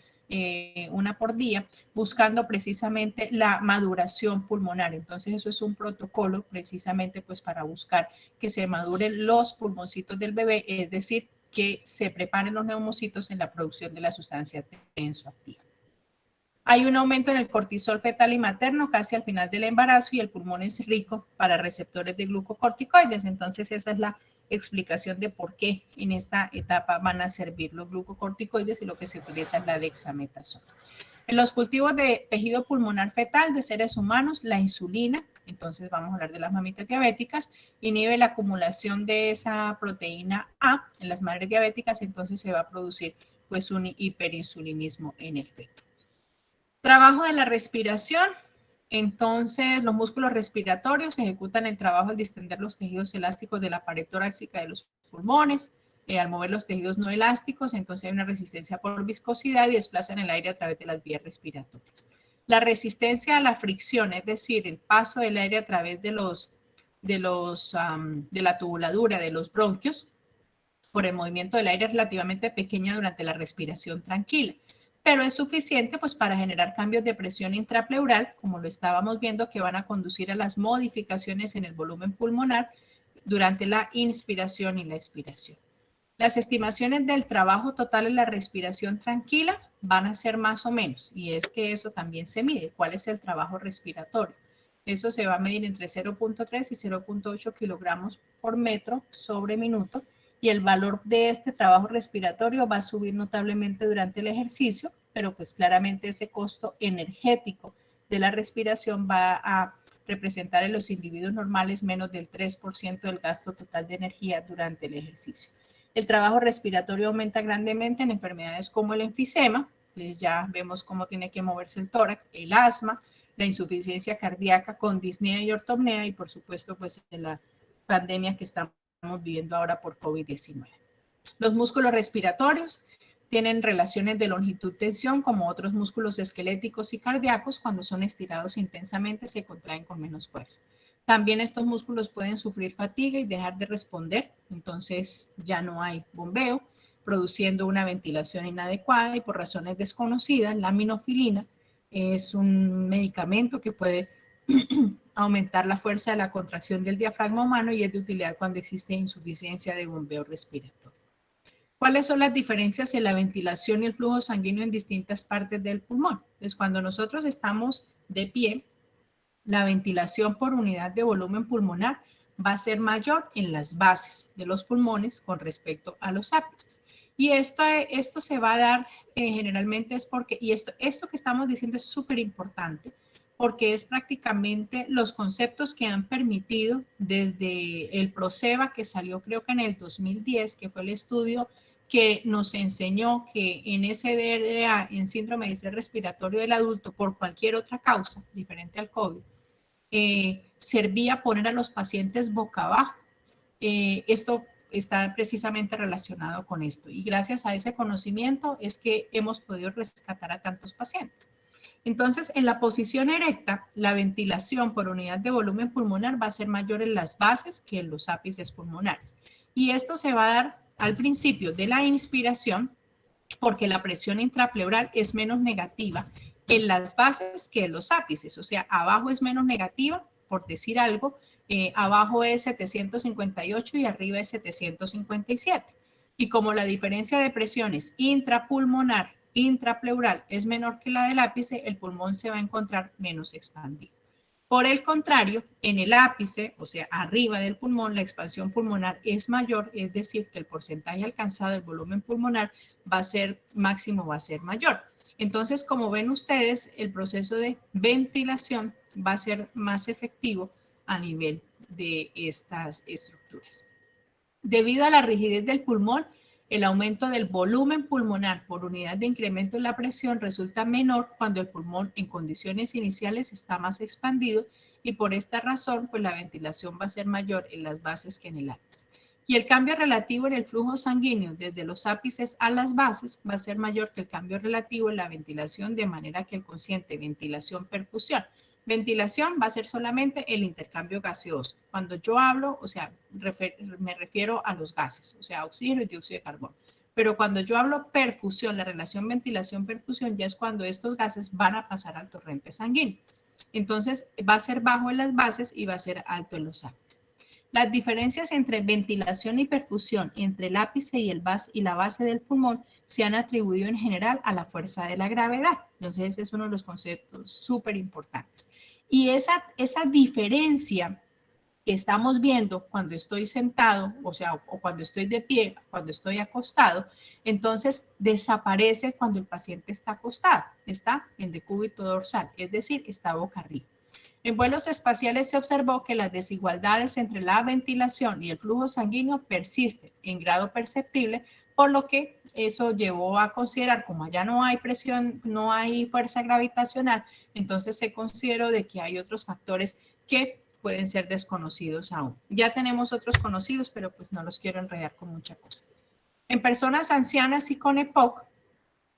una por día, buscando precisamente la maduración pulmonar. Entonces eso es un protocolo precisamente pues para buscar que se maduren los pulmoncitos del bebé, es decir, que se preparen los neumocitos en la producción de la sustancia tensoactiva. Hay un aumento en el cortisol fetal y materno casi al final del embarazo y el pulmón es rico para receptores de glucocorticoides. Entonces esa es la explicación de por qué en esta etapa van a servir los glucocorticoides y lo que se utiliza es la dexametasona. En los cultivos de tejido pulmonar fetal de seres humanos, la insulina, entonces vamos a hablar de las mamitas diabéticas, inhibe la acumulación de esa proteína A en las madres diabéticas, entonces se va a producir pues un hiperinsulinismo en el feto. Trabajo de la respiración. Entonces, los músculos respiratorios ejecutan el trabajo al distender los tejidos elásticos de la pared torácica de los pulmones. Al mover los tejidos no elásticos, entonces hay una resistencia por viscosidad y desplazan el aire a través de las vías respiratorias. La resistencia a la fricción, es decir, el paso del aire a través de los de la tubuladura de los bronquios por el movimiento del aire relativamente pequeña durante la respiración tranquila, pero es suficiente pues para generar cambios de presión intrapleural, como lo estábamos viendo, que van a conducir a las modificaciones en el volumen pulmonar durante la inspiración y la expiración. Las estimaciones del trabajo total en la respiración tranquila van a ser más o menos, y es que eso también se mide. ¿Cuál es el trabajo respiratorio? Eso se va a medir entre 0.3 y 0.8 kilogramos por metro sobre minuto, y el valor de este trabajo respiratorio va a subir notablemente durante el ejercicio, pero pues claramente ese costo energético de la respiración va a representar en los individuos normales menos del 3% del gasto total de energía durante el ejercicio. El trabajo respiratorio aumenta grandemente en enfermedades como el enfisema, ya vemos cómo tiene que moverse el tórax, el asma, la insuficiencia cardíaca con disnea y ortopnea, y por supuesto pues en la pandemia que estamos viviendo ahora por COVID-19. Los músculos respiratorios tienen relaciones de longitud-tensión como otros músculos esqueléticos y cardíacos. Cuando son estirados intensamente se contraen con menos fuerza. También estos músculos pueden sufrir fatiga y dejar de responder, entonces ya no hay bombeo, produciendo una ventilación inadecuada, y por razones desconocidas, la minofilina es un medicamento que puede aumentar la fuerza de la contracción del diafragma humano y es de utilidad cuando existe insuficiencia de bombeo respiratorio. ¿Cuáles son las diferencias en la ventilación y el flujo sanguíneo en distintas partes del pulmón? Entonces, cuando nosotros estamos de pie, la ventilación por unidad de volumen pulmonar va a ser mayor en las bases de los pulmones con respecto a los ápices. Y esto se va a dar generalmente es porque, y esto que estamos diciendo es súper importante, porque es prácticamente los conceptos que han permitido desde el PROSEBA, que salió creo que en el 2010, que fue el estudio que nos enseñó que en SDRA, en síndrome de estrés respiratorio del adulto, por cualquier otra causa diferente al COVID, servía poner a los pacientes boca abajo. Esto está precisamente relacionado con esto, y gracias a ese conocimiento es que hemos podido rescatar a tantos pacientes. Entonces, en la posición erecta, la ventilación por unidad de volumen pulmonar va a ser mayor en las bases que en los ápices pulmonares. Y esto se va a dar al principio de la inspiración porque la presión intrapleural es menos negativa en las bases que en los ápices. O sea, abajo es menos negativa, por decir algo, abajo es 758 y arriba es 757. Y como la diferencia de presiones intrapulmonar, intrapleural es menor que la del ápice, el pulmón se va a encontrar menos expandido. Por el contrario, en el ápice, o sea, arriba del pulmón, la expansión pulmonar es mayor, es decir, que el porcentaje alcanzado del volumen pulmonar va a ser máximo, va a ser mayor. Entonces, como ven ustedes, el proceso de ventilación va a ser más efectivo a nivel de estas estructuras. Debido a la rigidez del pulmón, el aumento del volumen pulmonar por unidad de incremento en la presión resulta menor cuando el pulmón en condiciones iniciales está más expandido, y por esta razón pues la ventilación va a ser mayor en las bases que en el ápice. Y el cambio relativo en el flujo sanguíneo desde los ápices a las bases va a ser mayor que el cambio relativo en la ventilación, de manera que el cociente ventilación-perfusión. Ventilación va a ser solamente el intercambio gaseoso. Cuando yo hablo, o sea, me refiero a los gases, o sea, oxígeno y dióxido de carbono. Pero cuando yo hablo perfusión, la relación ventilación-perfusión ya es cuando estos gases van a pasar al torrente sanguíneo. Entonces, va a ser bajo en las bases y va a ser alto en los ápices. Las diferencias entre ventilación y perfusión entre el ápice y la base del pulmón se han atribuido en general a la fuerza de la gravedad. Entonces, ese es uno de los conceptos súper importantes. Y esa diferencia que estamos viendo cuando estoy sentado, o sea, o cuando estoy de pie, cuando estoy acostado, entonces desaparece cuando el paciente está acostado, está en decúbito dorsal, es decir, está boca arriba. En vuelos espaciales se observó que las desigualdades entre la ventilación y el flujo sanguíneo persisten en grado perceptible, por lo que eso llevó a considerar, como allá no hay presión, no hay fuerza gravitacional, entonces se consideró de que hay otros factores que pueden ser desconocidos aún. Ya tenemos otros conocidos, pero pues no los quiero enredar con mucha cosa. En personas ancianas y con EPOC,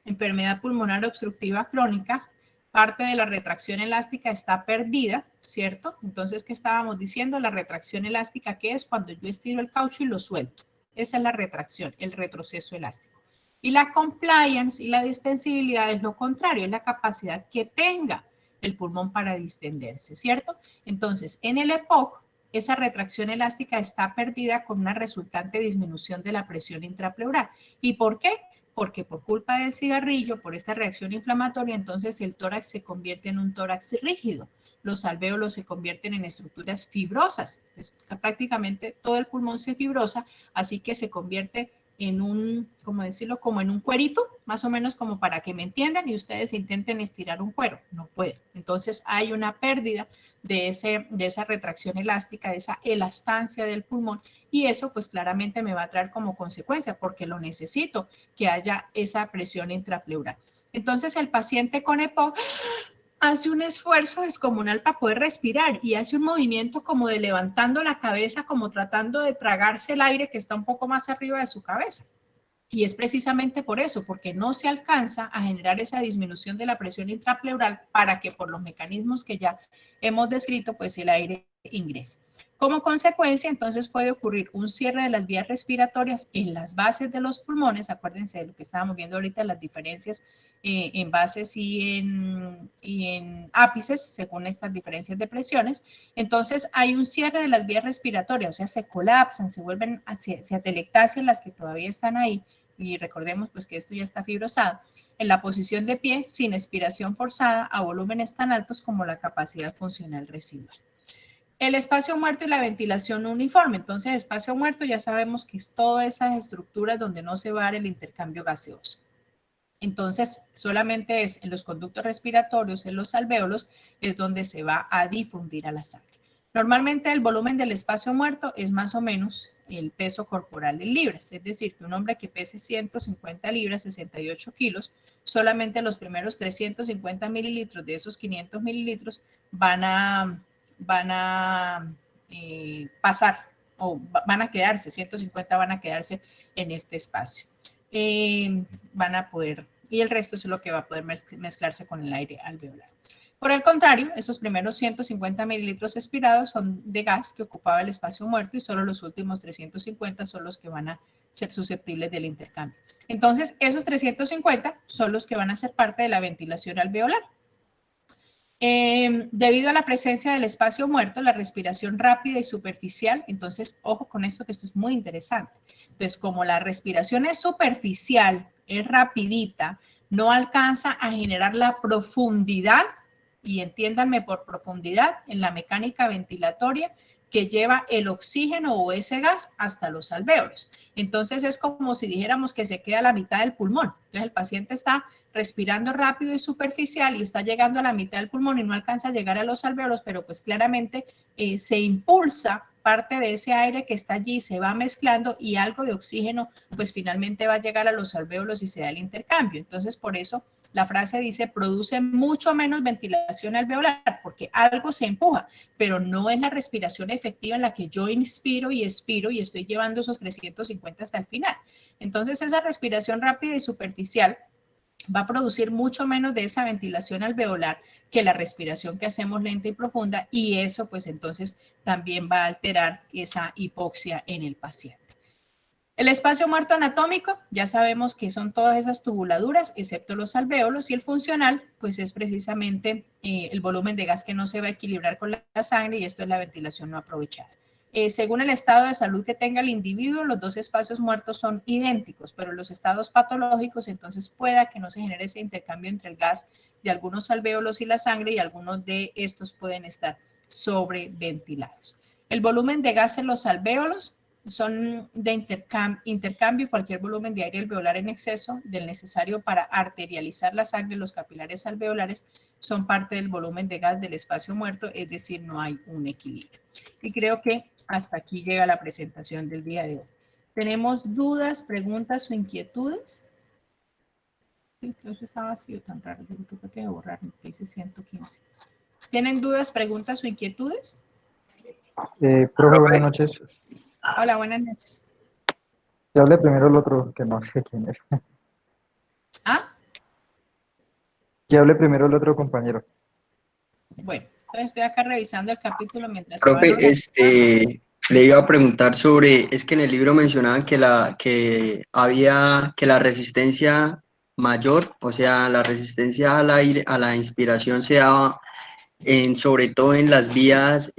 enfermedad pulmonar obstructiva crónica, parte de la retracción elástica está perdida, ¿cierto? Entonces, ¿qué estábamos diciendo? La retracción elástica, ¿qué es? Cuando yo estiro el caucho y lo suelto. Esa es la retracción, el retroceso elástico. Y la compliance y la distensibilidad es lo contrario, es la capacidad que tenga el pulmón para distenderse, ¿cierto? Entonces, en el EPOC, esa retracción elástica está perdida con una resultante disminución de la presión intrapleural. ¿Y por qué? Porque por culpa del cigarrillo, por esta reacción inflamatoria, entonces el tórax se convierte en un tórax rígido. Los alvéolos se convierten en estructuras fibrosas. Entonces, prácticamente todo el pulmón se fibrosa, así que se convierte en un, ¿cómo decirlo? Como en un cuerito, más o menos como para que me entiendan y ustedes intenten estirar un cuero. No pueden. Entonces hay una pérdida de esa retracción elástica, de esa elastancia del pulmón, y eso pues claramente me va a traer como consecuencia, porque lo necesito, que haya esa presión intrapleural. Entonces el paciente con EPOC hace un esfuerzo descomunal para poder respirar y hace un movimiento como de levantando la cabeza, como tratando de tragarse el aire que está un poco más arriba de su cabeza. Y es precisamente por eso, porque no se alcanza a generar esa disminución de la presión intrapleural para que por los mecanismos que ya hemos descrito, pues el aire ingrese. Como consecuencia, entonces puede ocurrir un cierre de las vías respiratorias en las bases de los pulmones. Acuérdense de lo que estábamos viendo ahorita, las diferencias en bases y en ápices, según estas diferencias de presiones. Entonces hay un cierre de las vías respiratorias, o sea, se colapsan, se vuelven, se atelectasian las que todavía están ahí, y recordemos pues que esto ya está fibrosado, en la posición de pie, sin expiración forzada, a volúmenes tan altos como la capacidad funcional residual. El espacio muerto y la ventilación uniforme. Entonces, espacio muerto ya sabemos que es todas esas estructuras donde no se va a dar el intercambio gaseoso. Entonces, solamente es en los conductos respiratorios, en los alvéolos, es donde se va a difundir a la sangre. Normalmente el volumen del espacio muerto es más o menos el peso corporal en libras, es decir, que un hombre que pese 150 libras, 68 kilos, solamente los primeros 350 mililitros de esos 500 mililitros van a pasar o van a quedarse, 150 van a quedarse en este espacio. Van a poder, y el resto es lo que va a poder mezclarse con el aire alveolar. Por el contrario, esos primeros 150 mililitros expirados son de gas que ocupaba el espacio muerto y solo los últimos 350 son los que van a ser susceptibles del intercambio. Entonces, esos 350 son los que van a ser parte de la ventilación alveolar. Debido a la presencia del espacio muerto, la respiración rápida y superficial, entonces, ojo con esto, que esto es muy interesante. Entonces, como la respiración es superficial, es rapidita, no alcanza a generar la profundidad, y entiéndanme por profundidad, en la mecánica ventilatoria que lleva el oxígeno o ese gas hasta los alvéolos. Entonces, es como si dijéramos que se queda a la mitad del pulmón. Entonces, el paciente está respirando rápido y superficial y está llegando a la mitad del pulmón y no alcanza a llegar a los alvéolos, pero pues claramente se impulsa parte de ese aire que está allí, se va mezclando y algo de oxígeno pues finalmente va a llegar a los alvéolos y se da el intercambio. Entonces por eso la frase dice produce mucho menos ventilación alveolar porque algo se empuja, pero no es la respiración efectiva en la que yo inspiro y expiro y estoy llevando esos 350 hasta el final. Entonces esa respiración rápida y superficial va a producir mucho menos de esa ventilación alveolar que la respiración que hacemos lenta y profunda, y eso pues entonces también va a alterar esa hipoxia en el paciente. El espacio muerto anatómico, ya sabemos que son todas esas tubuladuras, excepto los alvéolos, y el funcional pues es precisamente el volumen de gas que no se va a equilibrar con la sangre, y esto es la ventilación no aprovechada. Según el estado de salud que tenga el individuo, los dos espacios muertos son idénticos, pero en los estados patológicos entonces pueda que no se genere ese intercambio entre el gas de algunos alvéolos y la sangre, y algunos de estos pueden estar sobreventilados. El volumen de gas en los alvéolos son de intercambio, y cualquier volumen de aire alveolar en exceso del necesario para arterializar la sangre, los capilares alveolares, son parte del volumen de gas del espacio muerto, es decir, no hay un equilibrio. Y creo que hasta aquí llega la presentación del día de hoy. ¿Tenemos dudas, preguntas o inquietudes? Sí, eso está vacío, tan raro. Yo creo que borrar, me dice 115. ¿Tienen dudas, preguntas o inquietudes? Profe, buenas noches. Hola, buenas noches. Yo hablé primero el otro, que no sé quién es. ¿Ah? Que hable primero el otro compañero. Bueno, entonces estoy acá revisando el capítulo mientras se van Profe, organizando. le iba a preguntar sobre, es que en el libro mencionaban que la resistencia mayor, o sea, la resistencia al aire, a la inspiración se daba sobre todo en las vías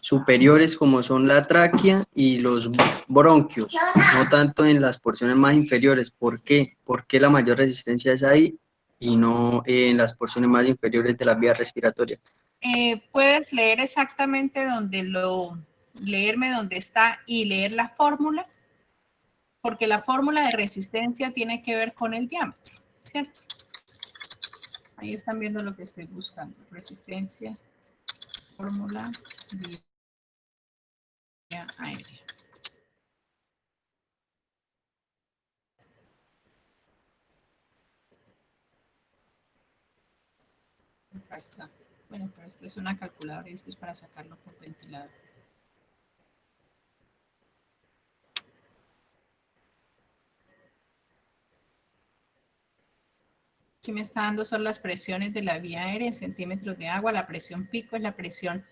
superiores como son la tráquea y los bronquios, no tanto en las porciones más inferiores. ¿Por qué? ¿Por qué la mayor resistencia es ahí y no en las porciones más inferiores de las vías respiratorias? Puedes leer exactamente leerme donde está y leer la fórmula, porque la fórmula de resistencia tiene que ver con el diámetro, ¿cierto? Ahí están viendo lo que estoy buscando. Resistencia, fórmula, vía aérea. Acá está. Bueno, pero esto es una calculadora y esto es para sacarlo por ventilador. Aquí me está dando son las presiones de la vía aérea en centímetros de agua. La presión pico es la presión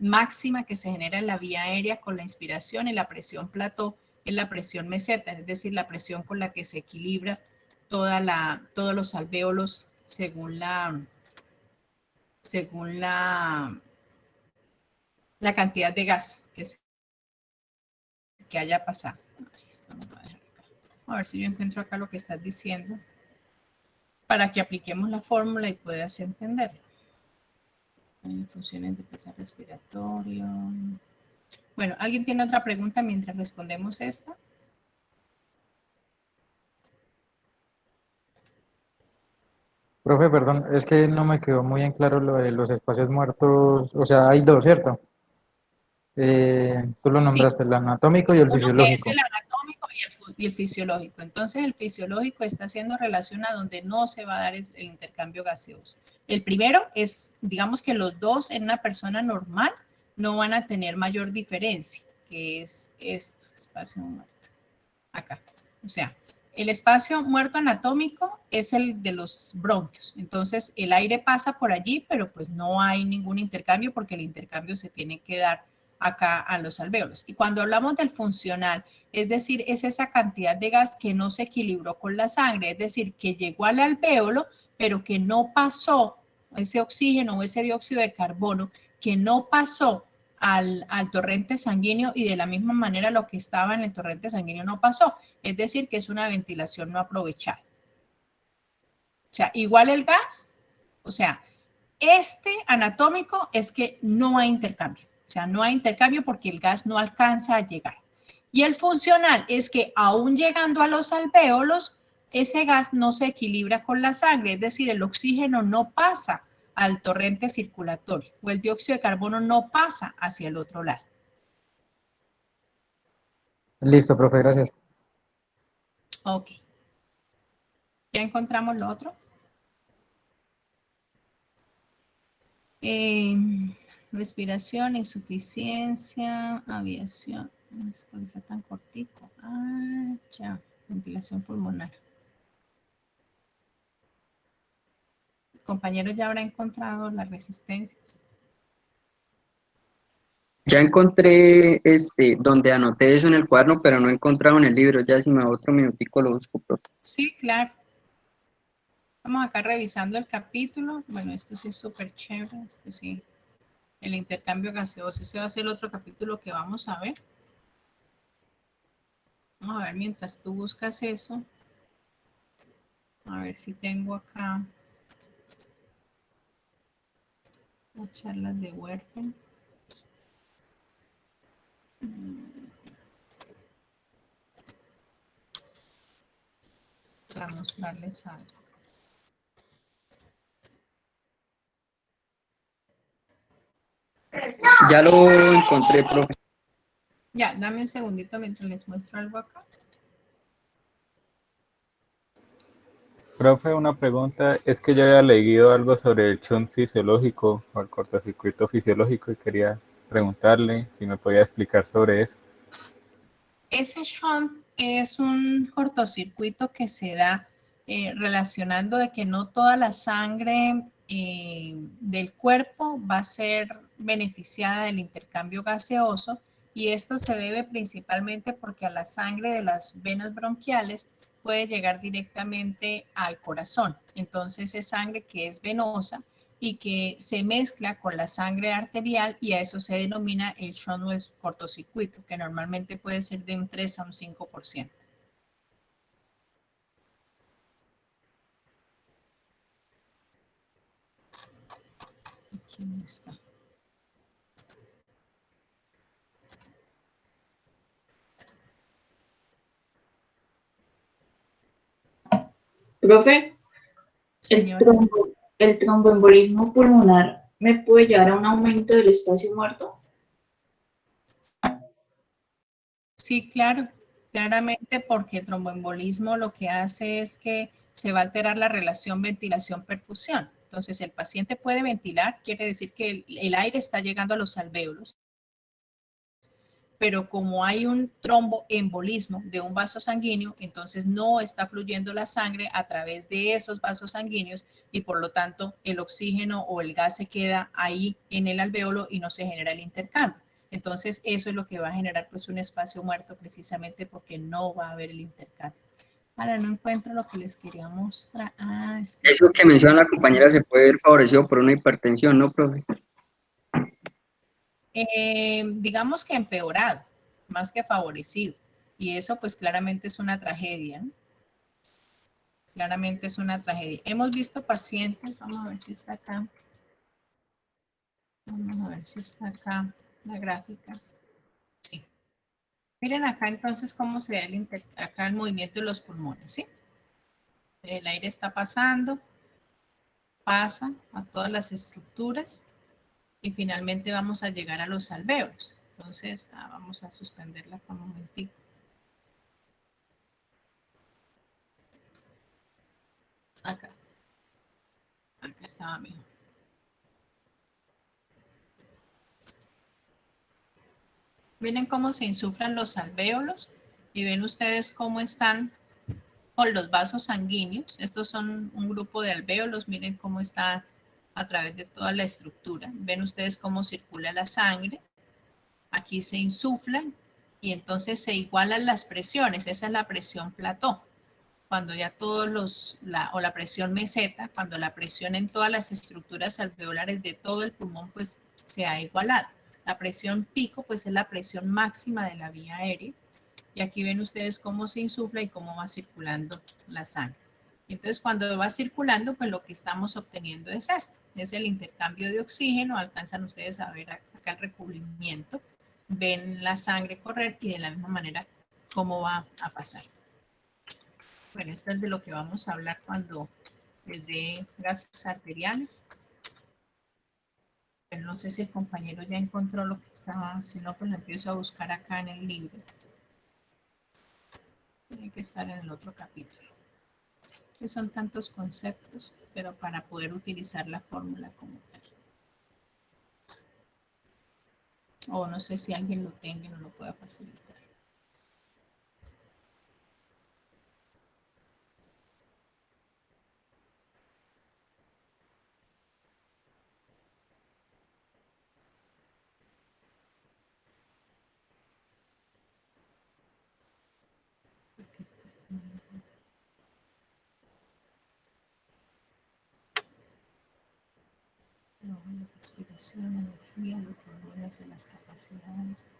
máxima que se genera en la vía aérea con la inspiración, y la presión plató es la presión meseta, es decir, la presión con la que se equilibra todos los alvéolos según la cantidad de gas que haya pasado. Esto no va a dejar acá. A ver si yo encuentro acá lo que estás diciendo para que apliquemos la fórmula y puedas entenderlo. Funciones de peso respiratorio. Bueno, ¿alguien tiene otra pregunta mientras respondemos esta? Profe, perdón, es que no me quedó muy en claro lo de los espacios muertos. O sea, hay dos, ¿cierto? Tú lo Sí. nombraste, el anatómico y el Uno que es fisiológico. el anatómico y el fisiológico. Entonces, el fisiológico está haciendo relación a donde no se va a dar el intercambio gaseoso. El primero es, digamos que los dos en una persona normal no van a tener mayor diferencia, que es esto, espacio muerto. Acá. O sea, el espacio muerto anatómico es el de los bronquios. Entonces, el aire pasa por allí, pero pues no hay ningún intercambio porque el intercambio se tiene que dar acá a los alvéolos. Y cuando hablamos del funcional, es decir, es esa cantidad de gas que no se equilibró con la sangre, es decir, que llegó al alvéolo, pero que no pasó ese oxígeno o ese dióxido de carbono, que no pasó al torrente sanguíneo, y de la misma manera lo que estaba en el torrente sanguíneo no pasó. Es decir, que es una ventilación no aprovechada. O sea, igual el gas, o sea, este anatómico es que no hay intercambio. O sea, no hay intercambio porque el gas no alcanza a llegar. Y el funcional es que aún llegando a los alvéolos, ese gas no se equilibra con la sangre, es decir, el oxígeno no pasa al torrente circulatorio o el dióxido de carbono no pasa hacia el otro lado. Listo, profe, gracias. Ok. ¿Ya encontramos lo otro? Respiración, insuficiencia, aviación. No es que está tan cortico. Ah, ya. Ventilación pulmonar. El compañero ya habrá encontrado las resistencias. Ya encontré donde anoté eso en el cuaderno, pero no he encontrado en el libro. Ya si me da otro minutico lo busco, profe. Sí, claro. Estamos acá revisando el capítulo. Bueno, esto sí es súper chévere. Esto sí. El intercambio gaseoso. Ese va a ser el otro capítulo que vamos a ver. Vamos a ver mientras tú buscas eso. A ver si tengo acá las charlas de Werfen. Para mostrarles algo. Ya lo encontré, profe. Ya, dame un segundito mientras les muestro algo acá. Profe, una pregunta. Es que yo había leído algo sobre el shunt fisiológico o el cortocircuito fisiológico y quería preguntarle si me podía explicar sobre eso. Ese shunt es un cortocircuito que se da relacionando de que no toda la sangre del cuerpo va a ser beneficiada del intercambio gaseoso, y esto se debe principalmente porque a la sangre de las venas bronquiales puede llegar directamente al corazón. Entonces es sangre que es venosa y que se mezcla con la sangre arterial, y a eso se denomina el shunt o cortocircuito, que normalmente puede ser de un 3 a un 5%. Aquí no está. Profe, Señora. el tromboembolismo pulmonar me puede llevar a un aumento del espacio muerto. Sí, claro, claramente, porque el tromboembolismo lo que hace es que se va a alterar la relación ventilación-perfusión. Entonces, el paciente puede ventilar, quiere decir que el aire está llegando a los alvéolos, pero como hay un tromboembolismo de un vaso sanguíneo, entonces no está fluyendo la sangre a través de esos vasos sanguíneos, y por lo tanto el oxígeno o el gas se queda ahí en el alvéolo y no se genera el intercambio. Entonces eso es lo que va a generar pues un espacio muerto, precisamente porque no va a haber el intercambio. Ahora no encuentro lo que les quería mostrar. Es que Eso que menciona la compañera se puede ver favorecido por una hipertensión, ¿no, profe? digamos que empeorado, más que favorecido. Y eso pues claramente es una tragedia, ¿no? Claramente es una tragedia. Hemos visto pacientes, vamos a ver si está acá. Vamos a ver si está acá la gráfica. Sí. Miren acá entonces cómo se da acá el movimiento de los pulmones, ¿sí? El aire está pasando, pasa a todas las estructuras y finalmente vamos a llegar a los alvéolos. Entonces, vamos a suspenderla por un momentito. Acá. Acá estaba mejor. Miren cómo se insuflan los alvéolos y ven ustedes cómo están con los vasos sanguíneos. Estos son un grupo de alvéolos. Miren cómo está a través de toda la estructura. Ven ustedes cómo circula la sangre. Aquí se insuflan y entonces se igualan las presiones. Esa es la presión plató. Cuando ya todos o la presión meseta, cuando la presión en todas las estructuras alveolares de todo el pulmón pues se ha igualado. La presión pico pues es la presión máxima de la vía aérea, y aquí ven ustedes cómo se insufla y cómo va circulando la sangre. Entonces cuando va circulando pues lo que estamos obteniendo es esto, es el intercambio de oxígeno. Alcanzan ustedes a ver acá el recubrimiento, ven la sangre correr y de la misma manera cómo va a pasar. Bueno, esto es de lo que vamos a hablar cuando les dé gases arteriales. Pero no sé si el compañero ya encontró lo que estaba, si no, pues lo empiezo a buscar acá en el libro. Tiene que estar en el otro capítulo. Que son tantos conceptos, pero para poder utilizar la fórmula como tal. O no sé si alguien lo tenga y no lo pueda facilitar. No, la respiración, energía, los pulmones y las capacidades.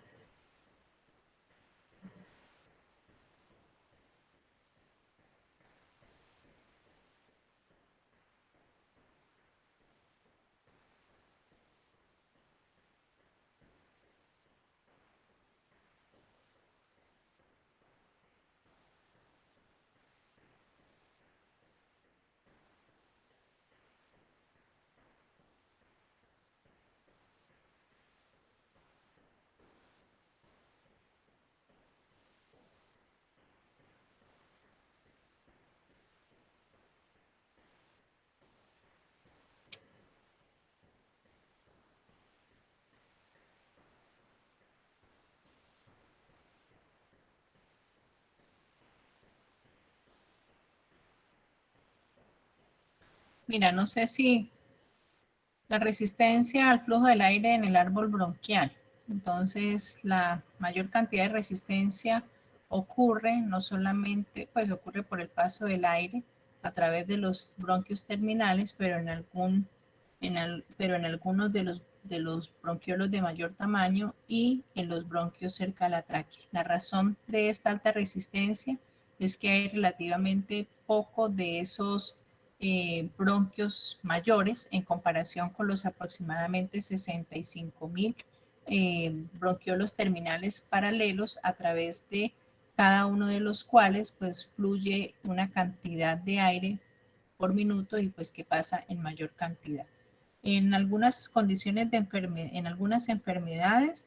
Mira, no sé si la resistencia al flujo del aire en el árbol bronquial. Entonces, la mayor cantidad de resistencia ocurre no solamente, pues ocurre por el paso del aire a través de los bronquios terminales, pero en algunos de los bronquiolos de mayor tamaño y en los bronquios cerca a la tráquea. La razón de esta alta resistencia es que hay relativamente poco de esos bronquios mayores en comparación con los aproximadamente 65,000 bronquiolos terminales paralelos, a través de cada uno de los cuales pues fluye una cantidad de aire por minuto y pues que pasa en mayor cantidad. En algunas condiciones de en algunas enfermedades,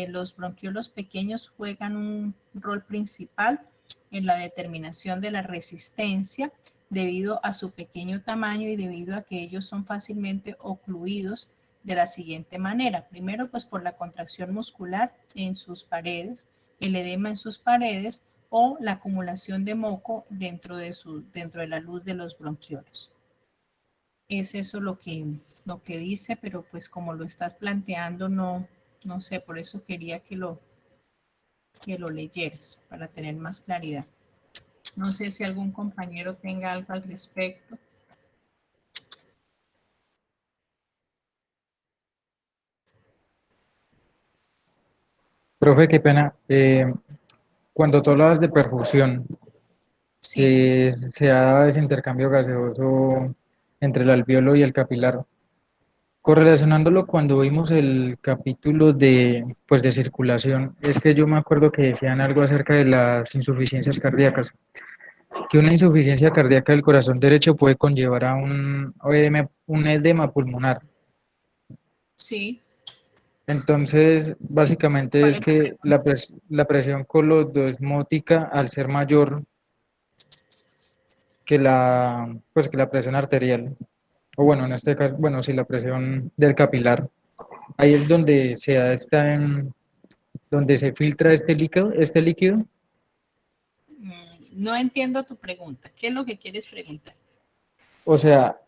los bronquiolos pequeños juegan un rol principal en la determinación de la resistencia debido a su pequeño tamaño y debido a que ellos son fácilmente ocluidos de la siguiente manera. Primero, pues por la contracción muscular en sus paredes, el edema en sus paredes o la acumulación de moco dentro de la luz de los bronquiolos. Es eso lo que dice, pero pues como lo estás planteando, no sé, por eso quería que lo leyeras para tener más claridad. No sé si algún compañero tenga algo al respecto. Profe, qué pena. Cuando tú hablabas de perfusión, que se da ese intercambio gaseoso entre el alvéolo y el capilar, correlacionándolo cuando vimos el capítulo de, pues, de circulación, es que yo me acuerdo que decían algo acerca de las insuficiencias cardíacas, que una insuficiencia cardíaca del corazón derecho puede conllevar a un edema pulmonar. Sí. Entonces, básicamente es que la presión colodosmótica, al ser mayor que pues, que la presión arterial, o bueno, en este caso, bueno, sí, la presión del capilar, ahí es donde se da donde se filtra este líquido. No entiendo tu pregunta. ¿Qué es lo que quieres preguntar? O sea,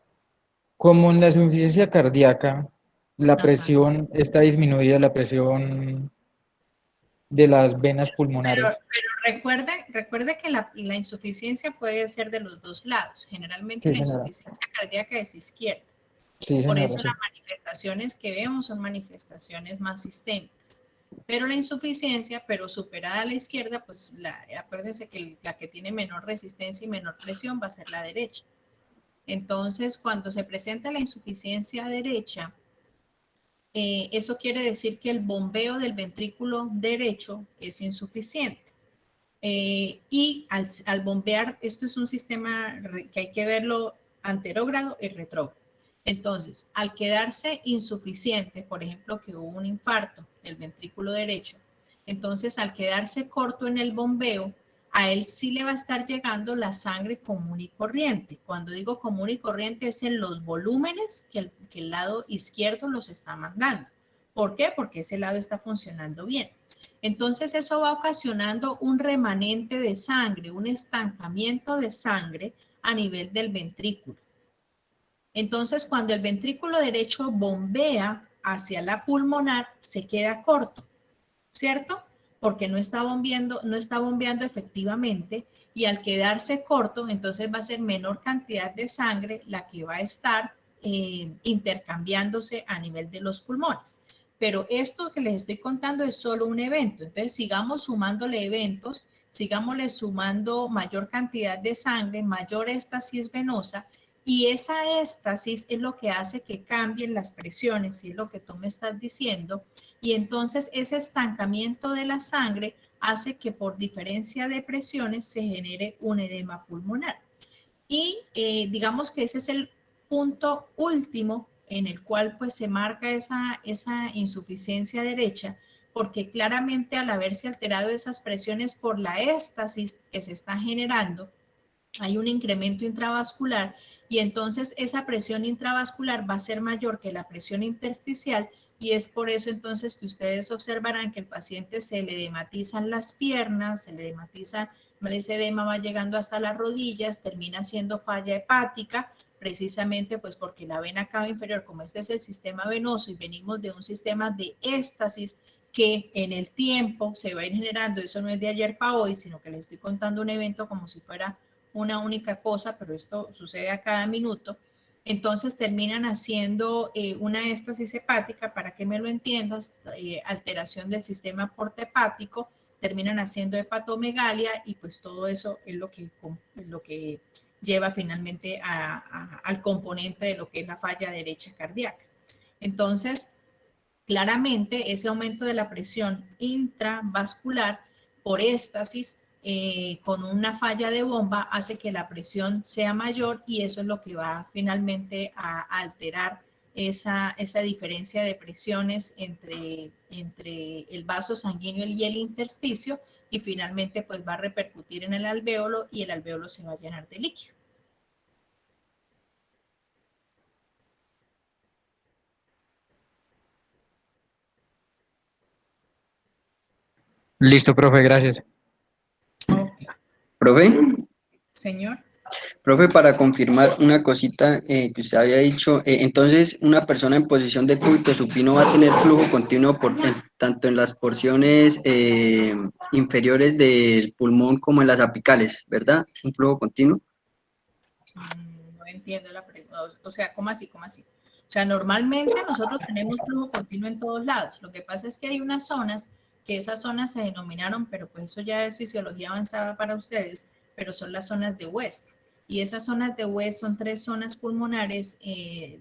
como en la insuficiencia cardíaca, la presión está disminuida, la presión de las venas pulmonares. Pero recuerde que la insuficiencia puede ser de los dos lados. Generalmente Sí, la señora. insuficiencia cardíaca es izquierda. Sí, Por señora, eso sí. las manifestaciones que vemos son manifestaciones más sistémicas. Pero la insuficiencia, pero superada a la izquierda, pues acuérdense que la que tiene menor resistencia y menor presión va a ser la derecha. Entonces, cuando se presenta la insuficiencia derecha, eso quiere decir que el bombeo del ventrículo derecho es insuficiente. Y al bombear, esto es un sistema que hay que verlo anterógrado y retrógrado. Entonces, al quedarse insuficiente, por ejemplo, que hubo un infarto del ventrículo derecho, entonces al quedarse corto en el bombeo, a él sí le va a estar llegando la sangre común y corriente. Cuando digo común y corriente es en los volúmenes que el lado izquierdo los está mandando. ¿Por qué? Porque ese lado está funcionando bien. Entonces eso va ocasionando un remanente de sangre, un estancamiento de sangre a nivel del ventrículo. Entonces cuando el ventrículo derecho bombea hacia la pulmonar, se queda corto, ¿cierto? Porque no está bombeando efectivamente, y al quedarse corto, entonces va a ser menor cantidad de sangre la que va a estar intercambiándose a nivel de los pulmones. Pero esto que les estoy contando es solo un evento. Entonces sigamos sumándole eventos, sigámosle sumando mayor cantidad de sangre, mayor éstasis venosa, y esa éstasis es lo que hace que cambien las presiones, y es lo que tú me estás diciendo. Y entonces ese estancamiento de la sangre hace que por diferencia de presiones se genere un edema pulmonar. Y digamos que ese es el punto último en el cual pues se marca esa insuficiencia derecha, porque claramente al haberse alterado esas presiones por la éstasis que se está generando, hay un incremento intravascular, y entonces esa presión intravascular va a ser mayor que la presión intersticial, y es por eso entonces que ustedes observarán que el paciente se le edematizan las piernas, se le edematiza, ese edema va llegando hasta las rodillas, termina siendo falla hepática, precisamente pues porque la vena cava inferior, como este es el sistema venoso y venimos de un sistema de éstasis que en el tiempo se va a ir generando, eso no es de ayer para hoy, sino que les estoy contando un evento como si fuera una única cosa, pero esto sucede a cada minuto. Entonces terminan haciendo una éstasis hepática, para que me lo entiendas, alteración del sistema portohepático, terminan haciendo hepatomegalia y pues todo eso es lo que lleva finalmente al componente de lo que es la falla derecha cardíaca. Entonces, claramente ese aumento de la presión intravascular por éstasis con una falla de bomba hace que la presión sea mayor y eso es lo que va finalmente a alterar esa diferencia de presiones entre el vaso sanguíneo y el intersticio y finalmente pues va a repercutir en el alvéolo y el alvéolo se va a llenar de líquido. Listo, profe, gracias. Profe. Señor. Profe, para confirmar una cosita que usted había dicho, entonces una persona en posición de cúbito supino va a tener flujo continuo tanto en las porciones inferiores del pulmón como en las apicales, ¿verdad? Un flujo continuo. No entiendo la pregunta, o sea, ¿cómo así? ¿Cómo así? O sea, normalmente nosotros tenemos flujo continuo en todos lados. Lo que pasa es que hay unas zonas, que esas zonas se denominaron, pero pues eso ya es fisiología avanzada para ustedes, pero son las zonas de West. Y esas zonas de West son 3 zonas pulmonares,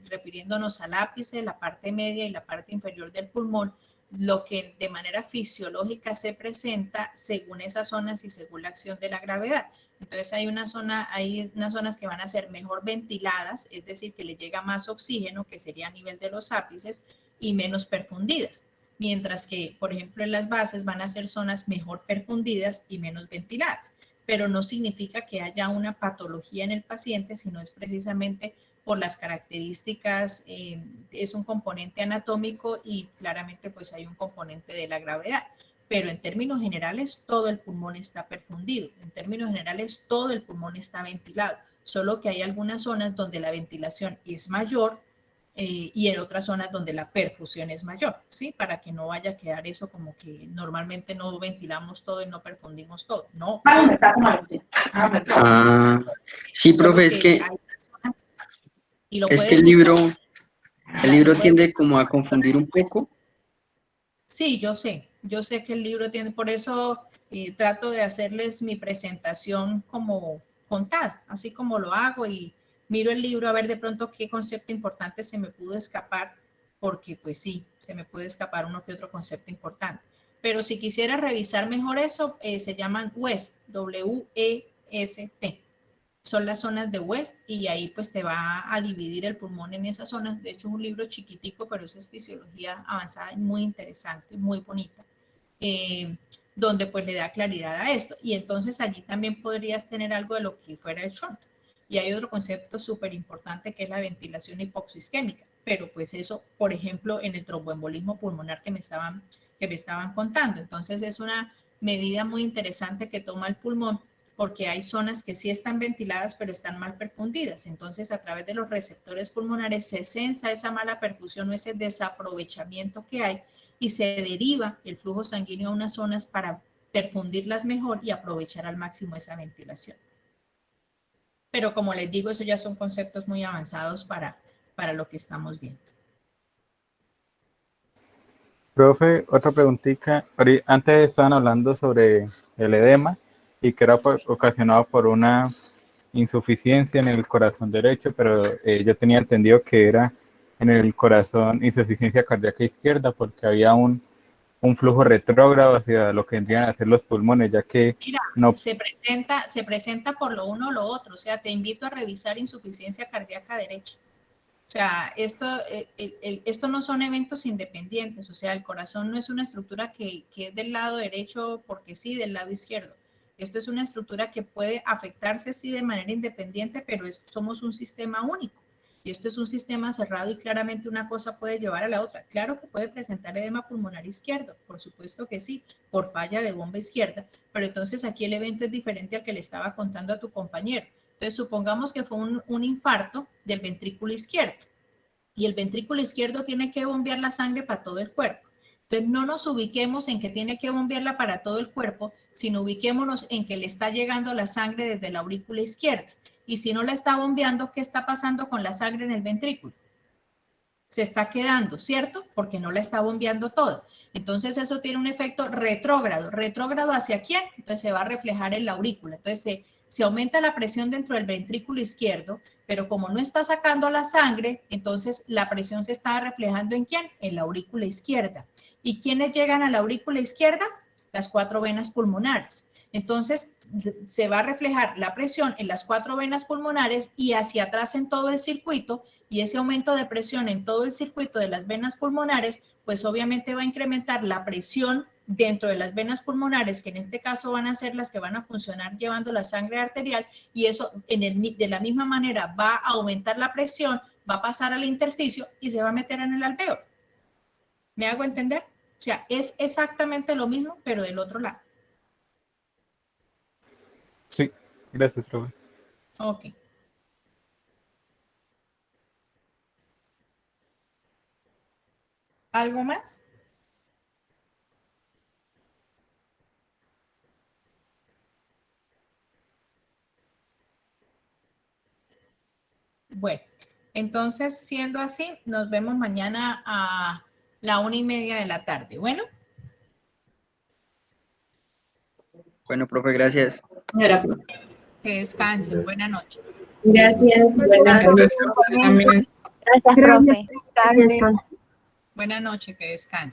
refiriéndonos al ápice, la parte media y la parte inferior del pulmón, lo que de manera fisiológica se presenta según esas zonas y según la acción de la gravedad. Entonces hay unas zonas que van a ser mejor ventiladas, es decir, que le llega más oxígeno, que sería a nivel de los ápices, y menos perfundidas. Mientras que, por ejemplo, en las bases van a ser zonas mejor perfundidas y menos ventiladas. Pero no significa que haya una patología en el paciente, sino es precisamente por las características, es un componente anatómico y claramente pues hay un componente de la gravedad. Pero en términos generales todo el pulmón está perfundido, en términos generales todo el pulmón está ventilado, solo que hay algunas zonas donde la ventilación es mayor y en otras zonas donde la perfusión es mayor, ¿sí? Para que no vaya a quedar eso como que normalmente no ventilamos todo y no perfundimos todo, no. Sí, profe, es que el libro tiende como a confundir un poco. Sí, yo sé que el libro tiene, por eso trato de hacerles mi presentación como contada, así como lo hago y miro el libro a ver de pronto qué concepto importante se me pudo escapar, porque pues sí, se me puede escapar uno que otro concepto importante. Pero si quisiera revisar mejor eso, se llaman WEST, W-E-S-T. Son las zonas de West y ahí pues te va a dividir el pulmón en esas zonas. De hecho es un libro chiquitico, pero eso es fisiología avanzada y muy interesante, muy bonita, donde pues le da claridad a esto. Y entonces allí también podrías tener algo de lo que fuera el shunt. Y hay otro concepto súper importante que es la ventilación hipoxisquémica, pero pues eso, por ejemplo, en el tromboembolismo pulmonar que me estaban contando. Entonces es una medida muy interesante que toma el pulmón, porque hay zonas que sí están ventiladas, pero están mal perfundidas. Entonces, a través de los receptores pulmonares se sensa esa mala perfusión o ese desaprovechamiento que hay y se deriva el flujo sanguíneo a unas zonas para perfundirlas mejor y aprovechar al máximo esa ventilación. Pero como les digo, eso ya son conceptos muy avanzados para lo que estamos viendo. Profe, otra preguntita. Antes estaban hablando sobre el edema y que era ocasionado por una insuficiencia en el corazón derecho, pero yo tenía entendido que era en el corazón insuficiencia cardíaca izquierda porque había un flujo retrógrado hacia lo que vendrían a ser los pulmones, ya que mira, no... se presenta por lo uno o lo otro, o sea, te invito a revisar insuficiencia cardíaca derecha. O sea, esto no son eventos independientes, o sea, el corazón no es una estructura que es del lado derecho porque sí, del lado izquierdo. Esto es una estructura que puede afectarse sí de manera independiente, pero somos un sistema único. Y esto es un sistema cerrado y claramente una cosa puede llevar a la otra. Claro que puede presentar edema pulmonar izquierdo, por supuesto que sí, por falla de bomba izquierda, pero entonces aquí el evento es diferente al que le estaba contando a tu compañero. Entonces, supongamos que fue un infarto del ventrículo izquierdo y el ventrículo izquierdo tiene que bombear la sangre para todo el cuerpo. Entonces, no nos ubiquemos en que tiene que bombearla para todo el cuerpo, sino ubiquémonos en que le está llegando la sangre desde la aurícula izquierda. Y si no la está bombeando, ¿qué está pasando con la sangre en el ventrículo? Se está quedando, ¿cierto? Porque no la está bombeando toda. Entonces, eso tiene un efecto retrógrado. ¿Retrógrado hacia quién? Entonces, se va a reflejar en la aurícula. Entonces, se aumenta la presión dentro del ventrículo izquierdo, pero como no está sacando la sangre, entonces la presión se está reflejando ¿en quién? En la aurícula izquierda. ¿Y quiénes llegan a la aurícula izquierda? Las 4 venas pulmonares. Entonces, se va a reflejar la presión en las 4 venas pulmonares y hacia atrás en todo el circuito, y ese aumento de presión en todo el circuito de las venas pulmonares, pues obviamente va a incrementar la presión dentro de las venas pulmonares, que en este caso van a ser las que van a funcionar llevando la sangre arterial, y eso de la misma manera va a aumentar la presión, va a pasar al intersticio y se va a meter en el alvéolo. ¿Me hago entender? O sea, es exactamente lo mismo, pero del otro lado. Sí, gracias, profe. Ok. ¿Algo más? Bueno, entonces, siendo así, nos vemos mañana a la 1:30 de la tarde. Bueno. Bueno, profe, gracias. Que descansen. Buenas noches. Gracias. Buenas noches. Gracias, profe. Buenas noches, que descansen.